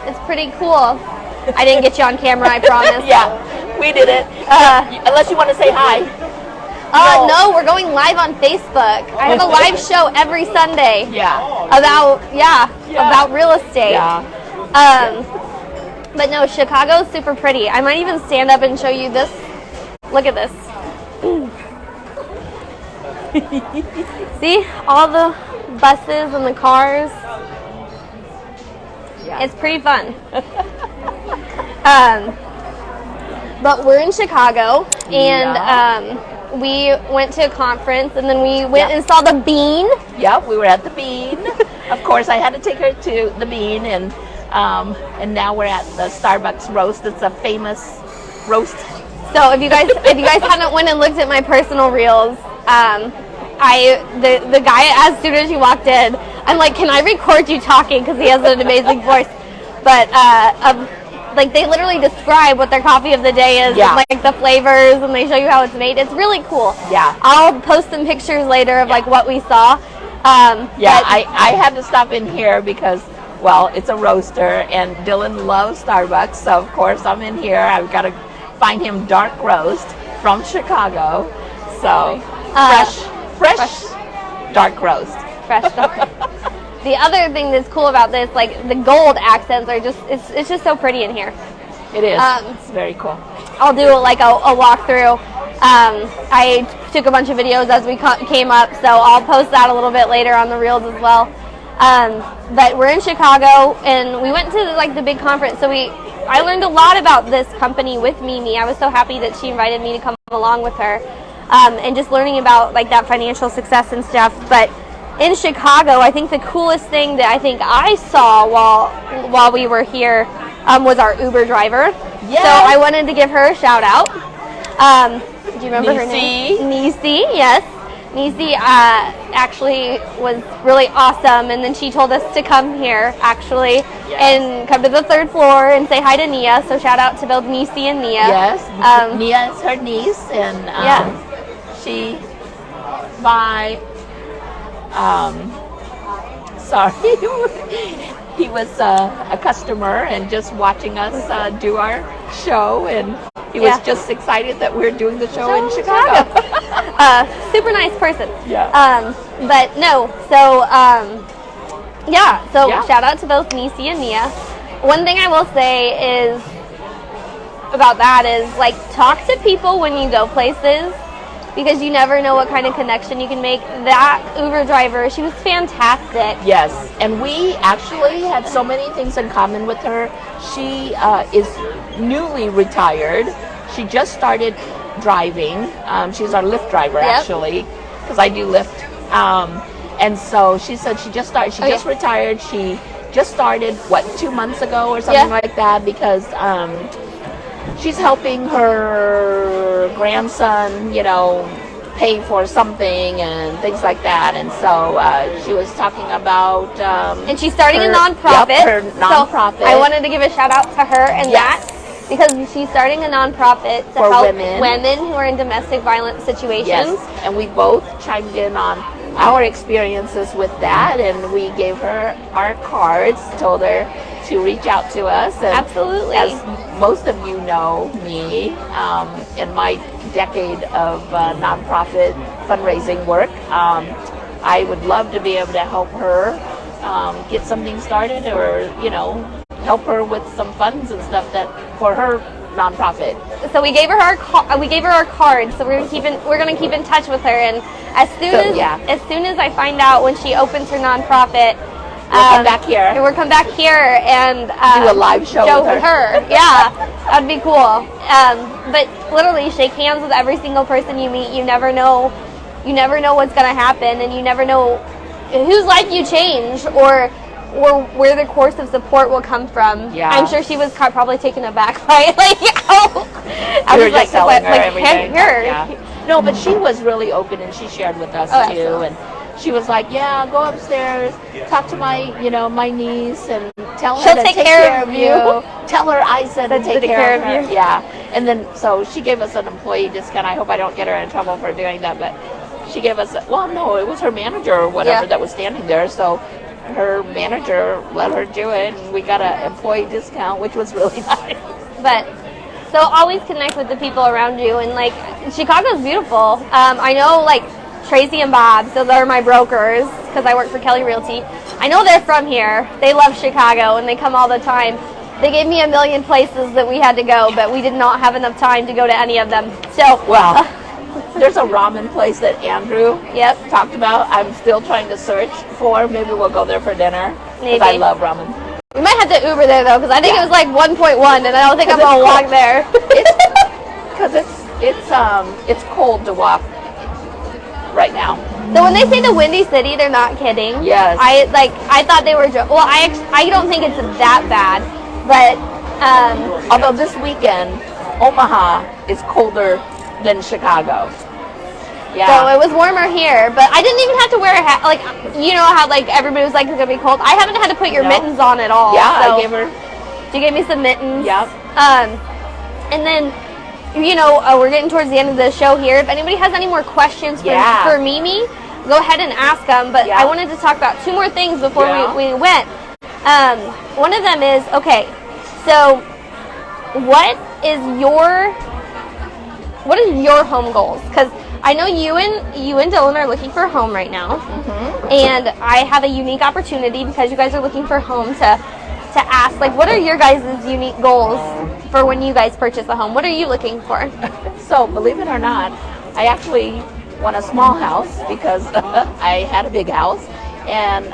It's pretty cool. I didn't get you on camera, I promise. Yeah, we did it. Unless you want to say hi. No, we're going live on Facebook. I have a live show every Sunday. Yeah. About real estate. Yeah. But no, Chicago's super pretty. I might even stand up and show you this. Look at this. See all the buses and the cars? Yeah. It's pretty fun. But we're in Chicago, and we went to a conference, and then we went and saw the Bean. Yep, we were at the Bean. Of course, I had to take her to the Bean, and now we're at the Starbucks roast. It's a famous roast. So if you guys haven't went and looked at my personal reels, the guy, as soon as you walked in, I'm like, can I record you talking, because he has an amazing voice. But they literally describe what their coffee of the day is, and, like the flavors, and they show you how it's made. It's really cool. Yeah. I'll post some pictures later of like what we saw. I had to stop in here because, well, it's a roaster, and Dylan loves Starbucks, so of course I'm in here. I've got to find him dark roast from Chicago. So fresh dark roast. Fresh dark. The other thing that's cool about this, like the gold accents are just, it's just so pretty in here. It is. It's very cool. I'll do like a walkthrough. I took a bunch of videos as we came up, so I'll post that a little bit later on the reels as well. But we're in Chicago, and we went to like the big conference, so I learned a lot about this company with Mimi. I was so happy that she invited me to come along with her, and just learning about like that financial success and stuff. But in Chicago, I think the coolest thing that I think I saw while we were here was our Uber driver. Yes. So I wanted to give her a shout out. Do you remember her name? Nisi, yes. Nisi actually was really awesome, and then she told us to come here actually and come to the third floor and say hi to Nia. So shout out to both Nisi and Nia. Yes, Nia is her niece, and she he was a customer and just watching us do our show, and he was just excited that we're doing the show in Chicago. Super nice person. Yeah. But no, so shout out to both Nisi and Nia. One thing I will say is about that is like talk to people when you go places, because you never know what kind of connection you can make. That Uber driver, she was fantastic. Yes, and we actually had so many things in common with her. She is newly retired. She just started driving. She's our Lyft driver, actually, because I do Lyft. And so she said she just started. She just retired. She just started, 2 months ago or something like that, because she's helping her grandson, pay for something and things like that. And so she was talking about... and she's starting a nonprofit. Yep, her nonprofit. So I wanted to give a shout out to her and that, because she's starting a nonprofit to help women who are in domestic violence situations. Yes, and we both chimed in on our experiences with that, and we gave her our cards, told her to reach out to us. And absolutely. As most of you know me and my decade of nonprofit fundraising work. I would love to be able to help her get something started, or help her with some funds and stuff that for her nonprofit. So we gave her our card. So we're gonna keep in touch with her, and as soon as I find out when she opens her nonprofit, we'll come back here. And we'll come back here and do a live show with her. Yeah, that'd be cool. But literally, shake hands with every single person you meet. You never know what's gonna happen, and you never know whose life you change, or where the course of support will come from. Yeah. I'm sure she was probably taken aback by it. Like, I we was were just telling her everything. Here. Yeah. No, but she was really open, and she shared with us too. Excellent. And she was like, "Yeah, go upstairs, talk to my my niece, and tell her She'll to take take care of you. Tell her I said to take care of her." you. Yeah. And then so she gave us an employee discount. I hope I don't get her in trouble for doing that, but she gave us it was her manager or whatever that was standing there. So her manager let her do it, and we got an employee discount, which was really nice. But so always connect with the people around you, and like Chicago's beautiful. I know like Tracy and Bob, so they're my brokers because I work for Kelly Realty. I know they're from here. They love Chicago and they come all the time. They gave me a million places that we had to go, but we did not have enough time to go to any of them. So there's a ramen place that Andrew talked about. I'm still trying to search for. Maybe we'll go there for dinner because I love ramen. We might have to Uber there though, because I think it was like 1.1, and I don't think I'm gonna walk there. Because it's cold to walk right now. So when they say the Windy City, they're not kidding. Yes. I thought they were joking. Well, I don't think it's that bad, but although this weekend Omaha is colder than Chicago. Yeah. So it was warmer here, but I didn't even have to wear a hat. Like, you know how like everybody was like, it's gonna be cold. I haven't had to put your mittens on at all. Yeah, so I gave her. She gave me some mittens. Yep. And then, we're getting towards the end of the show here. If anybody has any more questions for Mimi, go ahead and ask them. But I wanted to talk about two more things before we went. One of them is, okay, so what is your home goals? Because I know you and Dylan are looking for a home right now, and I have a unique opportunity because you guys are looking for a home to ask, like, what are your guys' unique goals for when you guys purchase a home? What are you looking for? So, believe it or not, I actually want a small house because I had a big house, and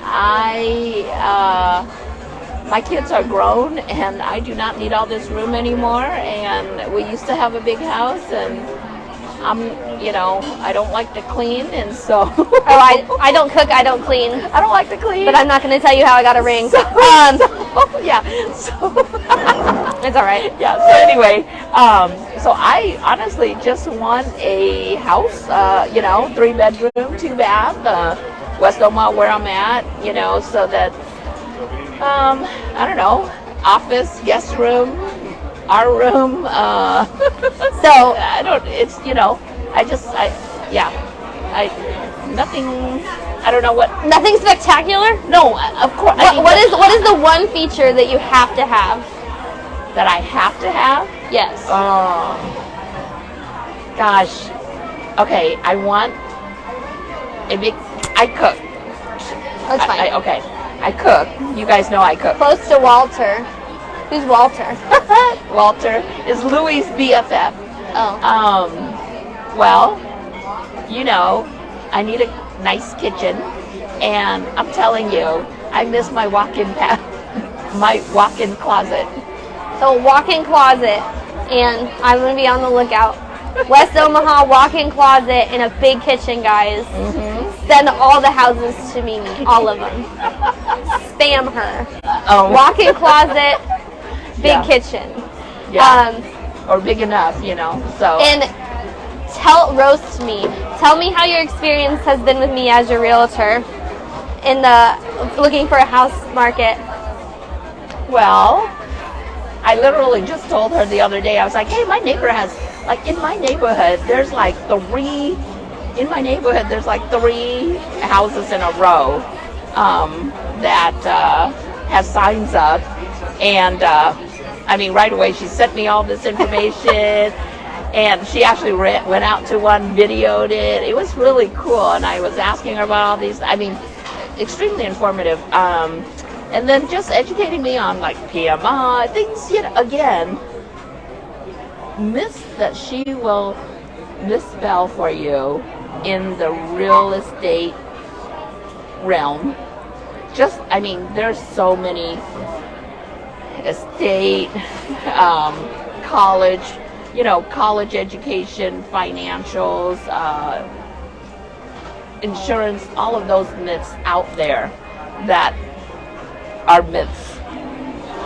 my kids are grown, and I do not need all this room anymore. And we used to have a big house, and I don't like to clean, and so. I don't cook, I don't clean. I don't like to clean. But I'm not going to tell you how I got a ring. So it's all right. Yeah. So anyway, so I honestly just want a house. 3-bedroom, 2-bath, West Omaha, where I'm at. So that. I don't know, office, guest room, our room. So I don't. It's nothing. I don't know what. Nothing spectacular? No, of course. What is the one feature that you have to have? That I have to have? Yes. Gosh. Okay, I want a big. I cook. That's fine. Okay. I cook. You guys know I cook. Close to Walter. Who's Walter? Walter is Louie's BFF. Oh. Well, I need a nice kitchen, and I'm telling you, I miss my walk-in closet. So walk-in closet, and I'm gonna be on the lookout. West Omaha walk-in closet and a big kitchen, guys. Send all the houses to Mimi, all of them. Spam her. Walk-in closet, big kitchen. Yeah. Or big enough, So. And roast me. Tell me how your experience has been with me as your realtor in the looking for a house market. Well, I literally just told her the other day. I was like, hey, my neighbor has in my neighborhood, there's three houses in a row that has signs up, and right away she sent me all this information. And she actually went out to one, videoed it. It was really cool. And I was asking her about all these, I mean, extremely informative. And then just educating me on like PMI, things, you know, again, myths that she will misspell for you in the real estate realm. Just, I mean, there's so many estate, college, you know, college education, financials, insurance, all of those myths out there that are myths.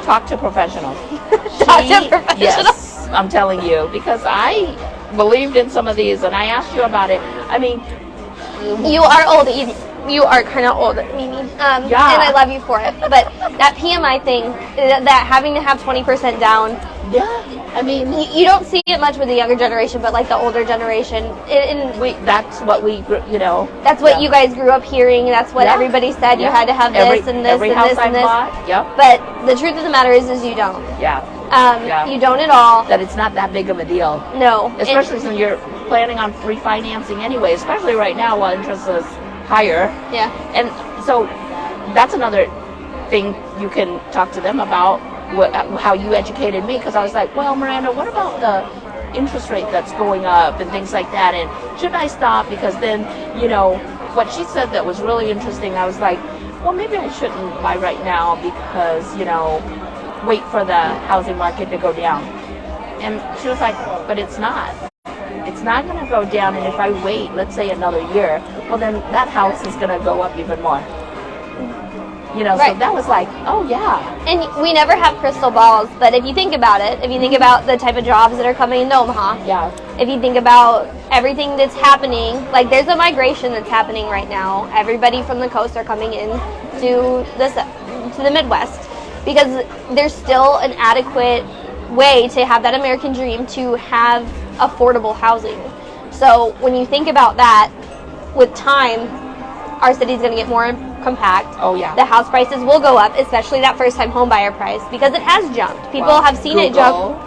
Talk to professionals. Talk to professionals. Yes, I'm telling you, because I believed in some of these and I asked you about it. I mean, you are old. You are kind of old, Mimi. Yeah. And I love you for it. But that PMI thing, that having to have 20% down, yeah, I mean, you don't see it much with the younger generation, but like the older generation. That's what we, you know. That's what you guys grew up hearing. That's what everybody said. You had to have this and this every and house this and I this. bought, yep. But the truth of the matter is you don't. Yeah. You don't at all. That it's not that big of a deal. No. Especially since you're planning on refinancing anyway, especially right now while interest is higher. Yeah. And so that's another thing you can talk to them about, how you educated me, because I was like, well, Miranda, what about the interest rate that's going up and things like that, and should I stop? Because then, you know, what she said that was really interesting, I was like, well, maybe I shouldn't buy right now because, you know, wait for the housing market to go down. And she was like, but it's not. It's not going to go down, and if I wait, let's say another year, well, then that house is going to go up even more. You know, right. So that was like, oh yeah. And we never have crystal balls, but if you think about it, if you think about the type of jobs that are coming into Omaha, yeah. If you think about everything that's happening, like there's a migration that's happening right now. Everybody from the coast are coming in to the Midwest because there's still an adequate way to have that American dream to have affordable housing. So when you think about that, with time, our city's going to get more compact. Oh yeah. The house prices will go up, especially that first-time home buyer price, because it has jumped. People have seen it jump.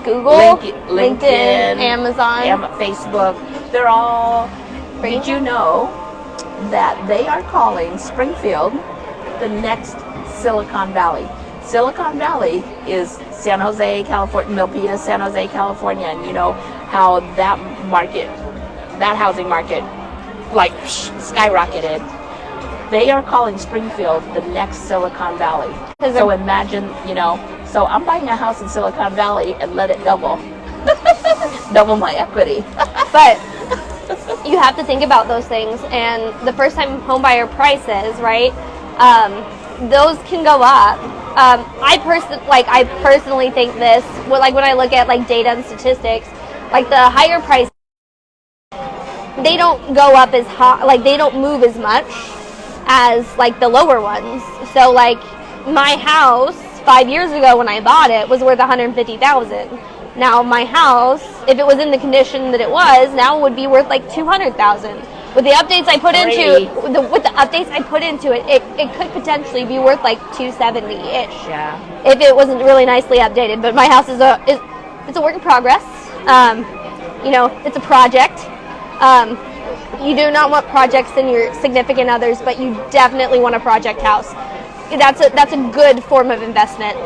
Google, LinkedIn, Amazon, Facebook. They're all. Did you know that they are calling Springfield the next Silicon Valley? Silicon Valley is San Jose, California, Milpitas, San Jose, California, and you know how that market, that housing market, like skyrocketed. They are calling Springfield the next Silicon Valley. So imagine, you know, so I'm buying a house in Silicon Valley and let it double my equity. But you have to think about those things, and the first-time home buyer prices, right? Those can go up. I personally think this. Like when I look at like data and statistics, like the higher price, they don't go up as high. Like they don't move as much as like the lower ones. So like my house 5 years ago when I bought it was worth $150,000. Now my house, if it was in the condition that it was, now would be worth like $200,000. With the updates I put into it, it could potentially be worth like $270-ish. Yeah. If it wasn't really nicely updated. But my house is it's a work in progress. You know, it's a project. You do not want projects in your significant others, but you definitely want a project house. That's a good form of investment.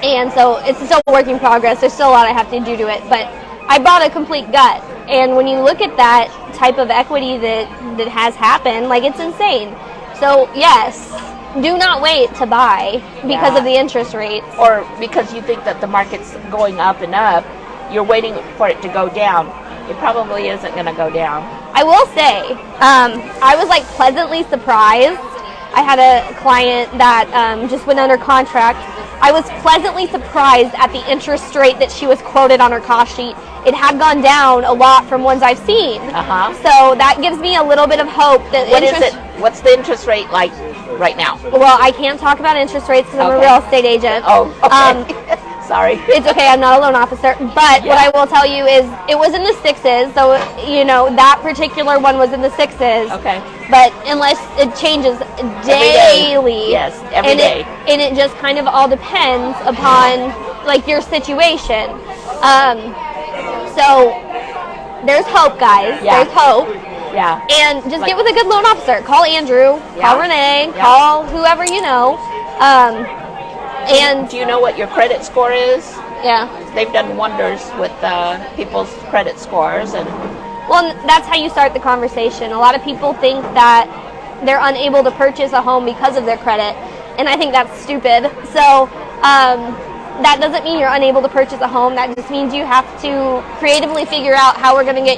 And so it's still a work in progress. There's still a lot I have to do to it, but I bought a complete gut. And when you look at that type of equity that has happened, like it's insane. So yes, do not wait to buy because of the interest rates. Or because you think that the market's going up and up, you're waiting for it to go down. It probably isn't going to go down. I will say, I was like pleasantly surprised. I had a client that just went under contract. I was pleasantly surprised at the interest rate that she was quoted on her cost sheet. It had gone down a lot from ones I've seen. So that gives me a little bit of hope that What is it? What's the interest rate like right now? Well, I can't talk about interest rates because I'm a real estate agent. Oh, okay. Sorry. It's okay, I'm not a loan officer. But what I will tell you is it was in the 6s. So, you know, that particular one was in the 6s. Okay. But unless it changes daily. Yes, every day. And it just kind of all depends upon, like, your situation. So there's hope, guys. Yeah. There's hope. Yeah. And just get with a good loan officer. Call Andrew. Yeah. Call Renee. Yeah. Call whoever you know. And do you know what your credit score is? yeah. They've done wonders with people's credit scores, and well, that's how you start the conversation. A lot of people think that they're unable to purchase a home because of their credit, and I think that's stupid. So that doesn't mean you're unable to purchase a home. That just means you have to creatively figure out how we're going to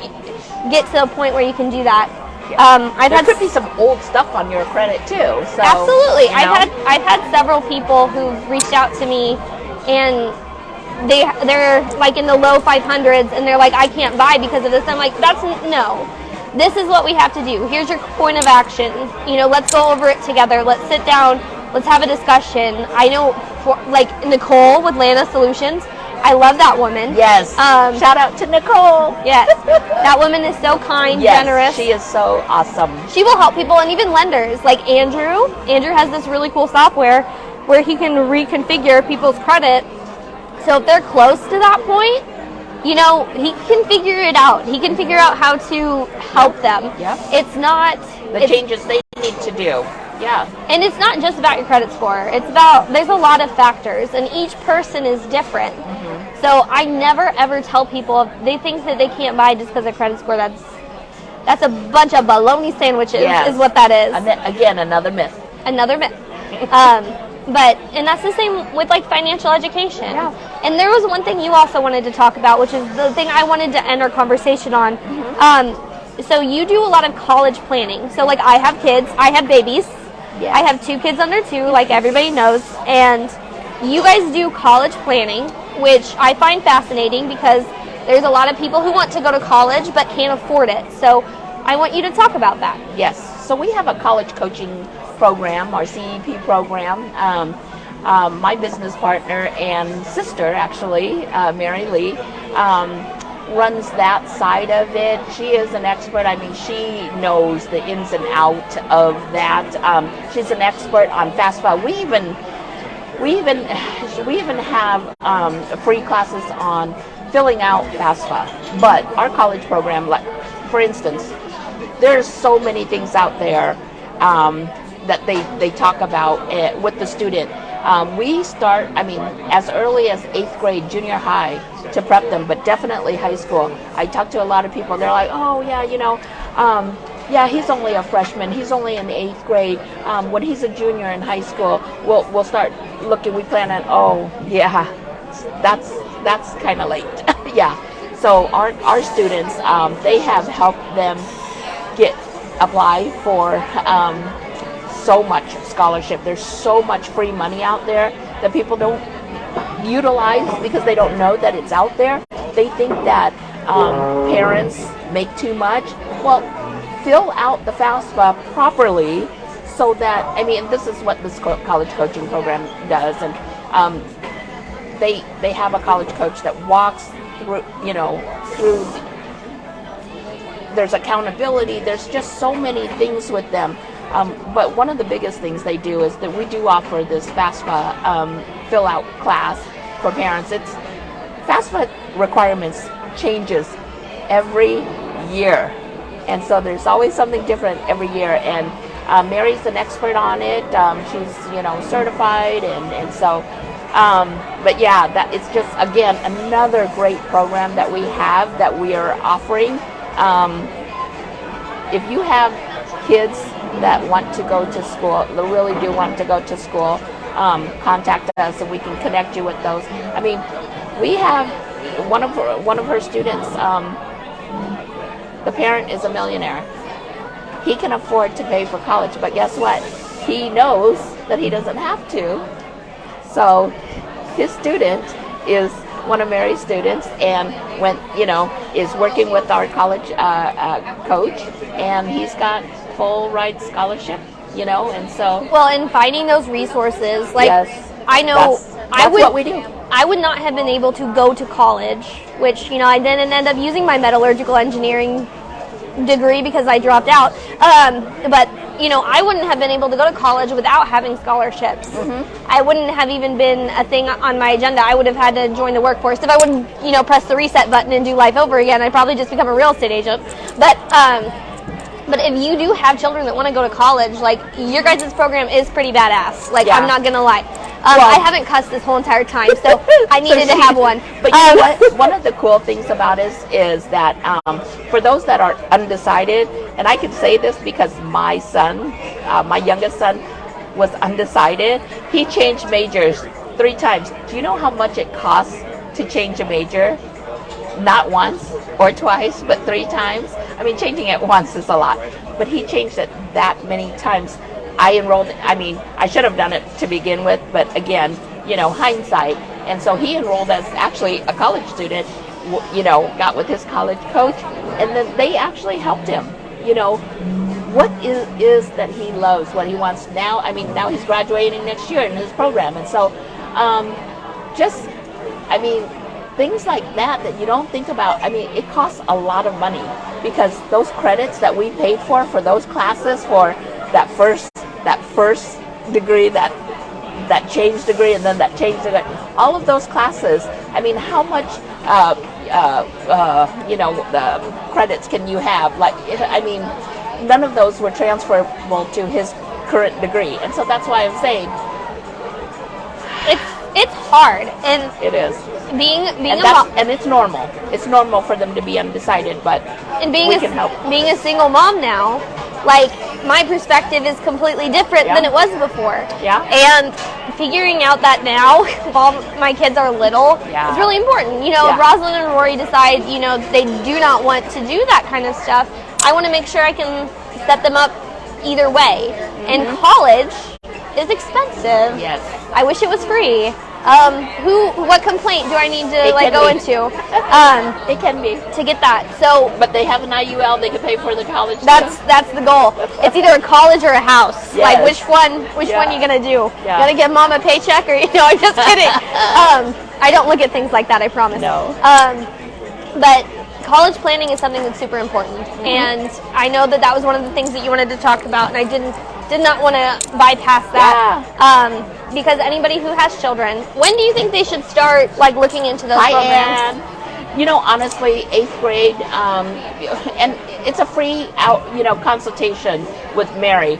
get to a point where you can do that. there could be some old stuff on your credit too. So absolutely, you know. I've had several people who've reached out to me, and they're like in the low 500s, and they're like, I can't buy because of this. I'm like, no. This is what we have to do. Here's your point of action. Let's go over it together. Let's sit down. Let's have a discussion. I know, like Nicole with Lana Solutions. I love that woman. Yes. Shout out to Nicole. Yes. That woman is so kind, yes, generous. She is so awesome. She will help people, and even lenders. Like Andrew. Andrew has this really cool software where he can reconfigure people's credit. So if they're close to that point, he can figure it out. He can figure out how to help them. Yep. It's not the changes they need to do. Yeah. And it's not just about your credit score. There's a lot of factors, and each person is different. Mm-hmm. So I never ever tell people if they think that they can't buy just because of credit score. That's a bunch of bologna sandwiches, yes. is what that is. Again, another myth. Another myth. And that's the same with like financial education. Yeah. And there was one thing you also wanted to talk about, which is the thing I wanted to end our conversation on. Mm-hmm. So you do a lot of college planning. So like I have kids, I have babies. Yes. I have 2 kids under 2, like everybody knows. And you guys do college planning, which I find fascinating because there's a lot of people who want to go to college but can't afford it. So I want you to talk about that. Yes. So we have a college coaching program, our CEP program. My business partner and sister, actually, Mary Lee, runs that side of it. She is an expert. I mean, she knows the ins and out of that. She's an expert on FAFSA. We even have free classes on filling out FAFSA. But our college program, like for instance, there's so many things out there that they talk about with the student. We start, as early as 8th grade, junior high, to prep them, but definitely high school. I talk to a lot of people, they're like, oh yeah, he's only a freshman, he's only in 8th grade. When he's a junior in high school, we'll start looking, we plan on, oh yeah, that's kind of late. Yeah. So our students, they have helped them apply for so much scholarship. There's so much free money out there that people don't utilize because they don't know that it's out there. They think that parents make too much. Well, fill out the FAFSA properly so that, this is what this college coaching program does, and they have a college coach that walks through, there's accountability, there's just so many things with them. But one of the biggest things they do is that we do offer this FAFSA fill out class for parents. It's FAFSA requirements changes every year, and so there's always something different every year. And Mary's an expert on it. She's certified, and so. But yeah, that it's just again another great program that we have that we are offering. If you have kids that want to go to school, that really do want to go to school, contact us and we can connect you with those. We have one of her students, the parent is a millionaire. He can afford to pay for college, but guess what? He knows that he doesn't have to. So his student is one of Mary's students, and is working with our college coach, and he's got full ride scholarship, and so. Well, in finding those resources, like yes, I know that's what we do. I would not have been able to go to college, which I didn't end up using my metallurgical engineering degree because I dropped out. But you know, I wouldn't have been able to go to college without having scholarships. I wouldn't have even been a thing on my agenda. I would have had to join the workforce. If I wouldn't, you know, press the reset button and do life over again, I'd probably just become a real estate agent. But if you do have children that want to go to college, like, your guys' program is pretty badass. Like, I'm not going to lie. I haven't cussed this whole entire time, so I needed to have one. But you know what? One of the cool things about it is that for those that are undecided, and I can say this because my son, my youngest son, was undecided. He changed majors 3 times. Do you know how much it costs to change a major? Not once or twice, but 3 times. I mean, changing it once is a lot, but he changed it that many times. I enrolled, I mean, I should have done it to begin with, but again, you know, hindsight. And so he enrolled as actually a college student, you know, got with his college coach, and then they actually helped him, you know, what is that he loves, what he wants now. I mean, now he's graduating next year in his program. And so just, I mean, things like that you don't think about. I mean, it costs a lot of money because those credits that we paid for those classes, for that first degree, that change degree, and then that change degree, all of those classes, I mean, how much you know, the credits can you have? Like, I mean, none of those were transferable to his current degree. And so that's why I'm saying it's hard, and it is. And it's normal. It's normal for them to be undecided, but we can help. Being a single mom now, like, my perspective is completely different than it was before. And figuring out that now, while my kids are little, is really important. You know, if Rosalind and Rory decide, you know, they do not want to do that kind of stuff, I want to make sure I can set them up either way. And college is expensive. Yes. I wish it was free. What complaint do I need to go into? It can be to get that. So, but they have an IUL. They can pay for the college. That's the goal. It's either a college or a house. Yes. Like, which one you gonna do? Yeah. Gonna give mom a paycheck, or, you know? I'm just kidding. I don't look at things like that, I promise. No. But college planning is something that's super important, and I know that was one of the things that you wanted to talk about, and I did not want to bypass that. Because anybody who has children, when do you think they should start, like, looking into those programs? Ann. You know, honestly, 8th grade, and it's a free consultation with Mary.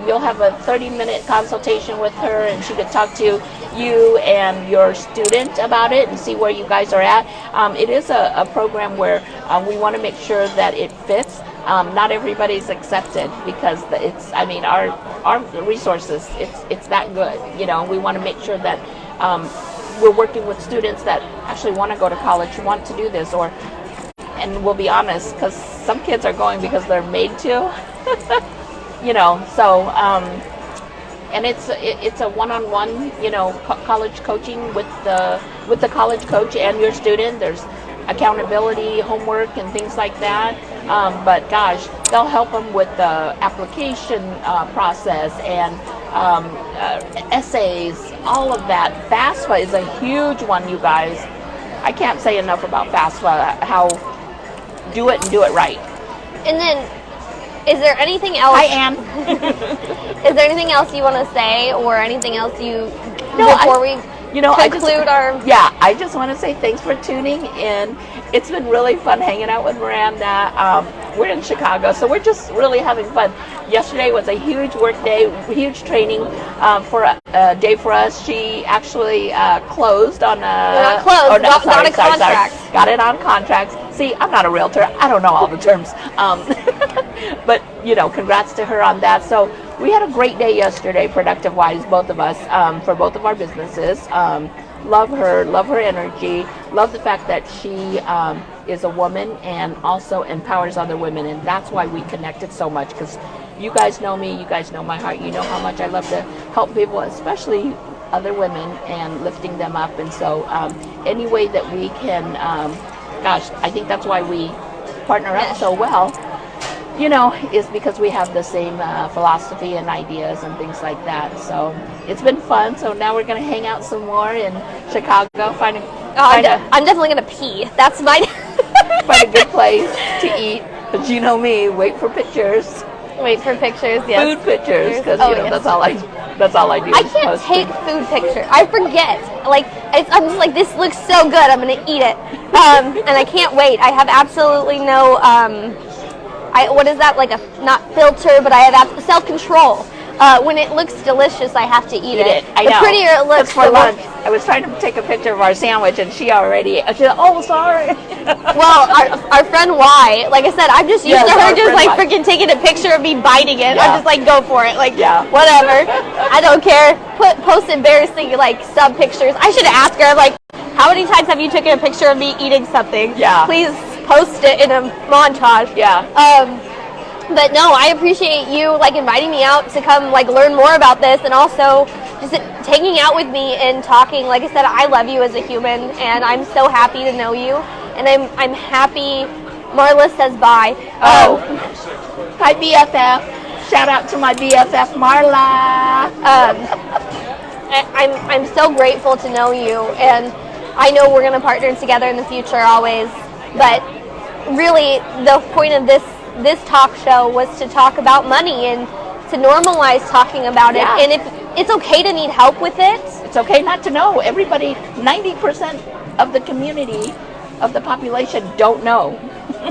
You'll have a 30-minute consultation with her, and she could talk to you and your student about it and see where you guys are at. It is a program where we want to make sure that it fits. Not everybody's accepted because it's, I mean, our resources, it's that good. You know, we want to make sure that we're working with students that actually want to go to college, want to do this, and we'll be honest, because some kids are going because they're made to, you know. So, and it's a one-on-one, you know, college coaching with the college coach and your student. There's accountability, homework, and things like that. But gosh, they'll help them with the application process and essays, all of that. FAFSA is a huge one, you guys. I can't say enough about FAFSA, how do it and do it right. And then, is there anything else? Hi, Ann. Is there anything else you want to say, or anything else before we conclude I just want to say thanks for tuning in. It's been really fun hanging out with Miranda. We're in Chicago, so we're just really having fun. Yesterday was a huge work day, huge training for a day for us. She actually closed on a... Not closed, got a contract. Sorry. Got it on contracts. See, I'm not a realtor. I don't know all the terms. But, you know, congrats to her on that. So we had a great day yesterday, productive-wise, both of us, for both of our businesses. Love her energy, love the fact that she is a woman and also empowers other women, and that's why we connected so much, because you guys know me, you guys know my heart, you know how much I love to help people, especially other women, and lifting them up. And so any way that we can, gosh, I think that's why we partner up so well, you know, is because we have the same philosophy and ideas and things like that. So it's been fun. So now we're going to hang out some more in Chicago. I'm definitely going to pee. That's my... find a good place to eat. But you know me, wait for pictures. Wait for pictures, yes. Food pictures, because yes. that's all I do. I can't take food pictures. I forget. Like I'm just like, this looks so good. I'm gonna eat it, and I can't wait. I have absolutely no what is that, like a not filter, but I have self-control. When it looks delicious, I have to eat it. I know. The prettier it looks, for lunch. I was trying to take a picture of our sandwich, and she already. She said, "Oh, sorry." Well, our friend Y, like I said, I'm just used to her just like freaking taking a picture of me biting it. I'm just like, go for it, like whatever. I don't care. Post embarrassing like sub pictures. I should ask her. I'm like, how many times have you taken a picture of me eating something? Yeah. Please post it in a montage. Yeah. But no, I appreciate you like inviting me out to come like learn more about this, and also just hanging out with me and talking. Like I said, I love you as a human, and I'm so happy to know you. And I'm happy. Marla says bye. Oh, hi BFF. Shout out to my BFF Marla. I'm so grateful to know you, and I know we're gonna partner together in the future always. But really, the point of this talk show was to talk about money and to normalize talking about it. And if it's okay to need help with it, it's okay not to know. Everybody, 90% of the community, of the population, don't know.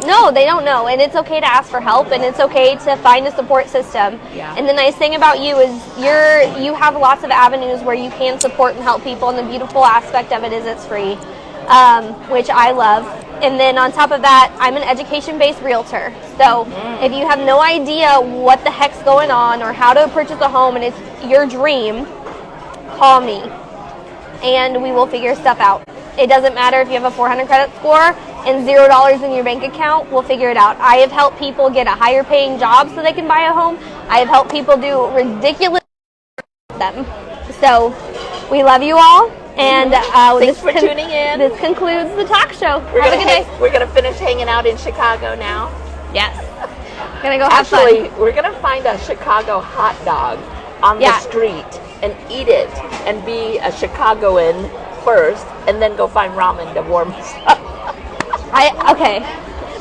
No, they don't know, and it's okay to ask for help, and it's okay to find a support system. And the nice thing about you is you have lots of avenues where you can support and help people, and the beautiful aspect of it is it's free, which I love. And then on top of that, I'm an education-based realtor. So if you have no idea what the heck's going on or how to purchase a home and it's your dream, call me and we will figure stuff out. It doesn't matter if you have a 400 credit score and $0 in your bank account, we'll figure it out. I have helped people get a higher paying job so they can buy a home. I have helped people do ridiculous them. So we love you all. And thanks for tuning in. This concludes the talk show. Have a good day. We're going to finish hanging out in Chicago now. Yes. Gonna go have fun. Actually, we're going to find a Chicago hot dog on the street and eat it and be a Chicagoan first, and then go find ramen to warm us up. Okay.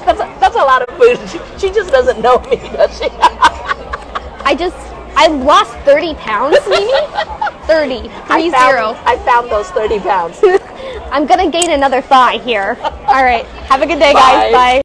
That's a lot of food. She just doesn't know me, does she? I lost 30 pounds, Mimi. 30. 30. I found those 30 pounds. I'm going to gain another thigh here. All right. Have a good day, guys. Bye.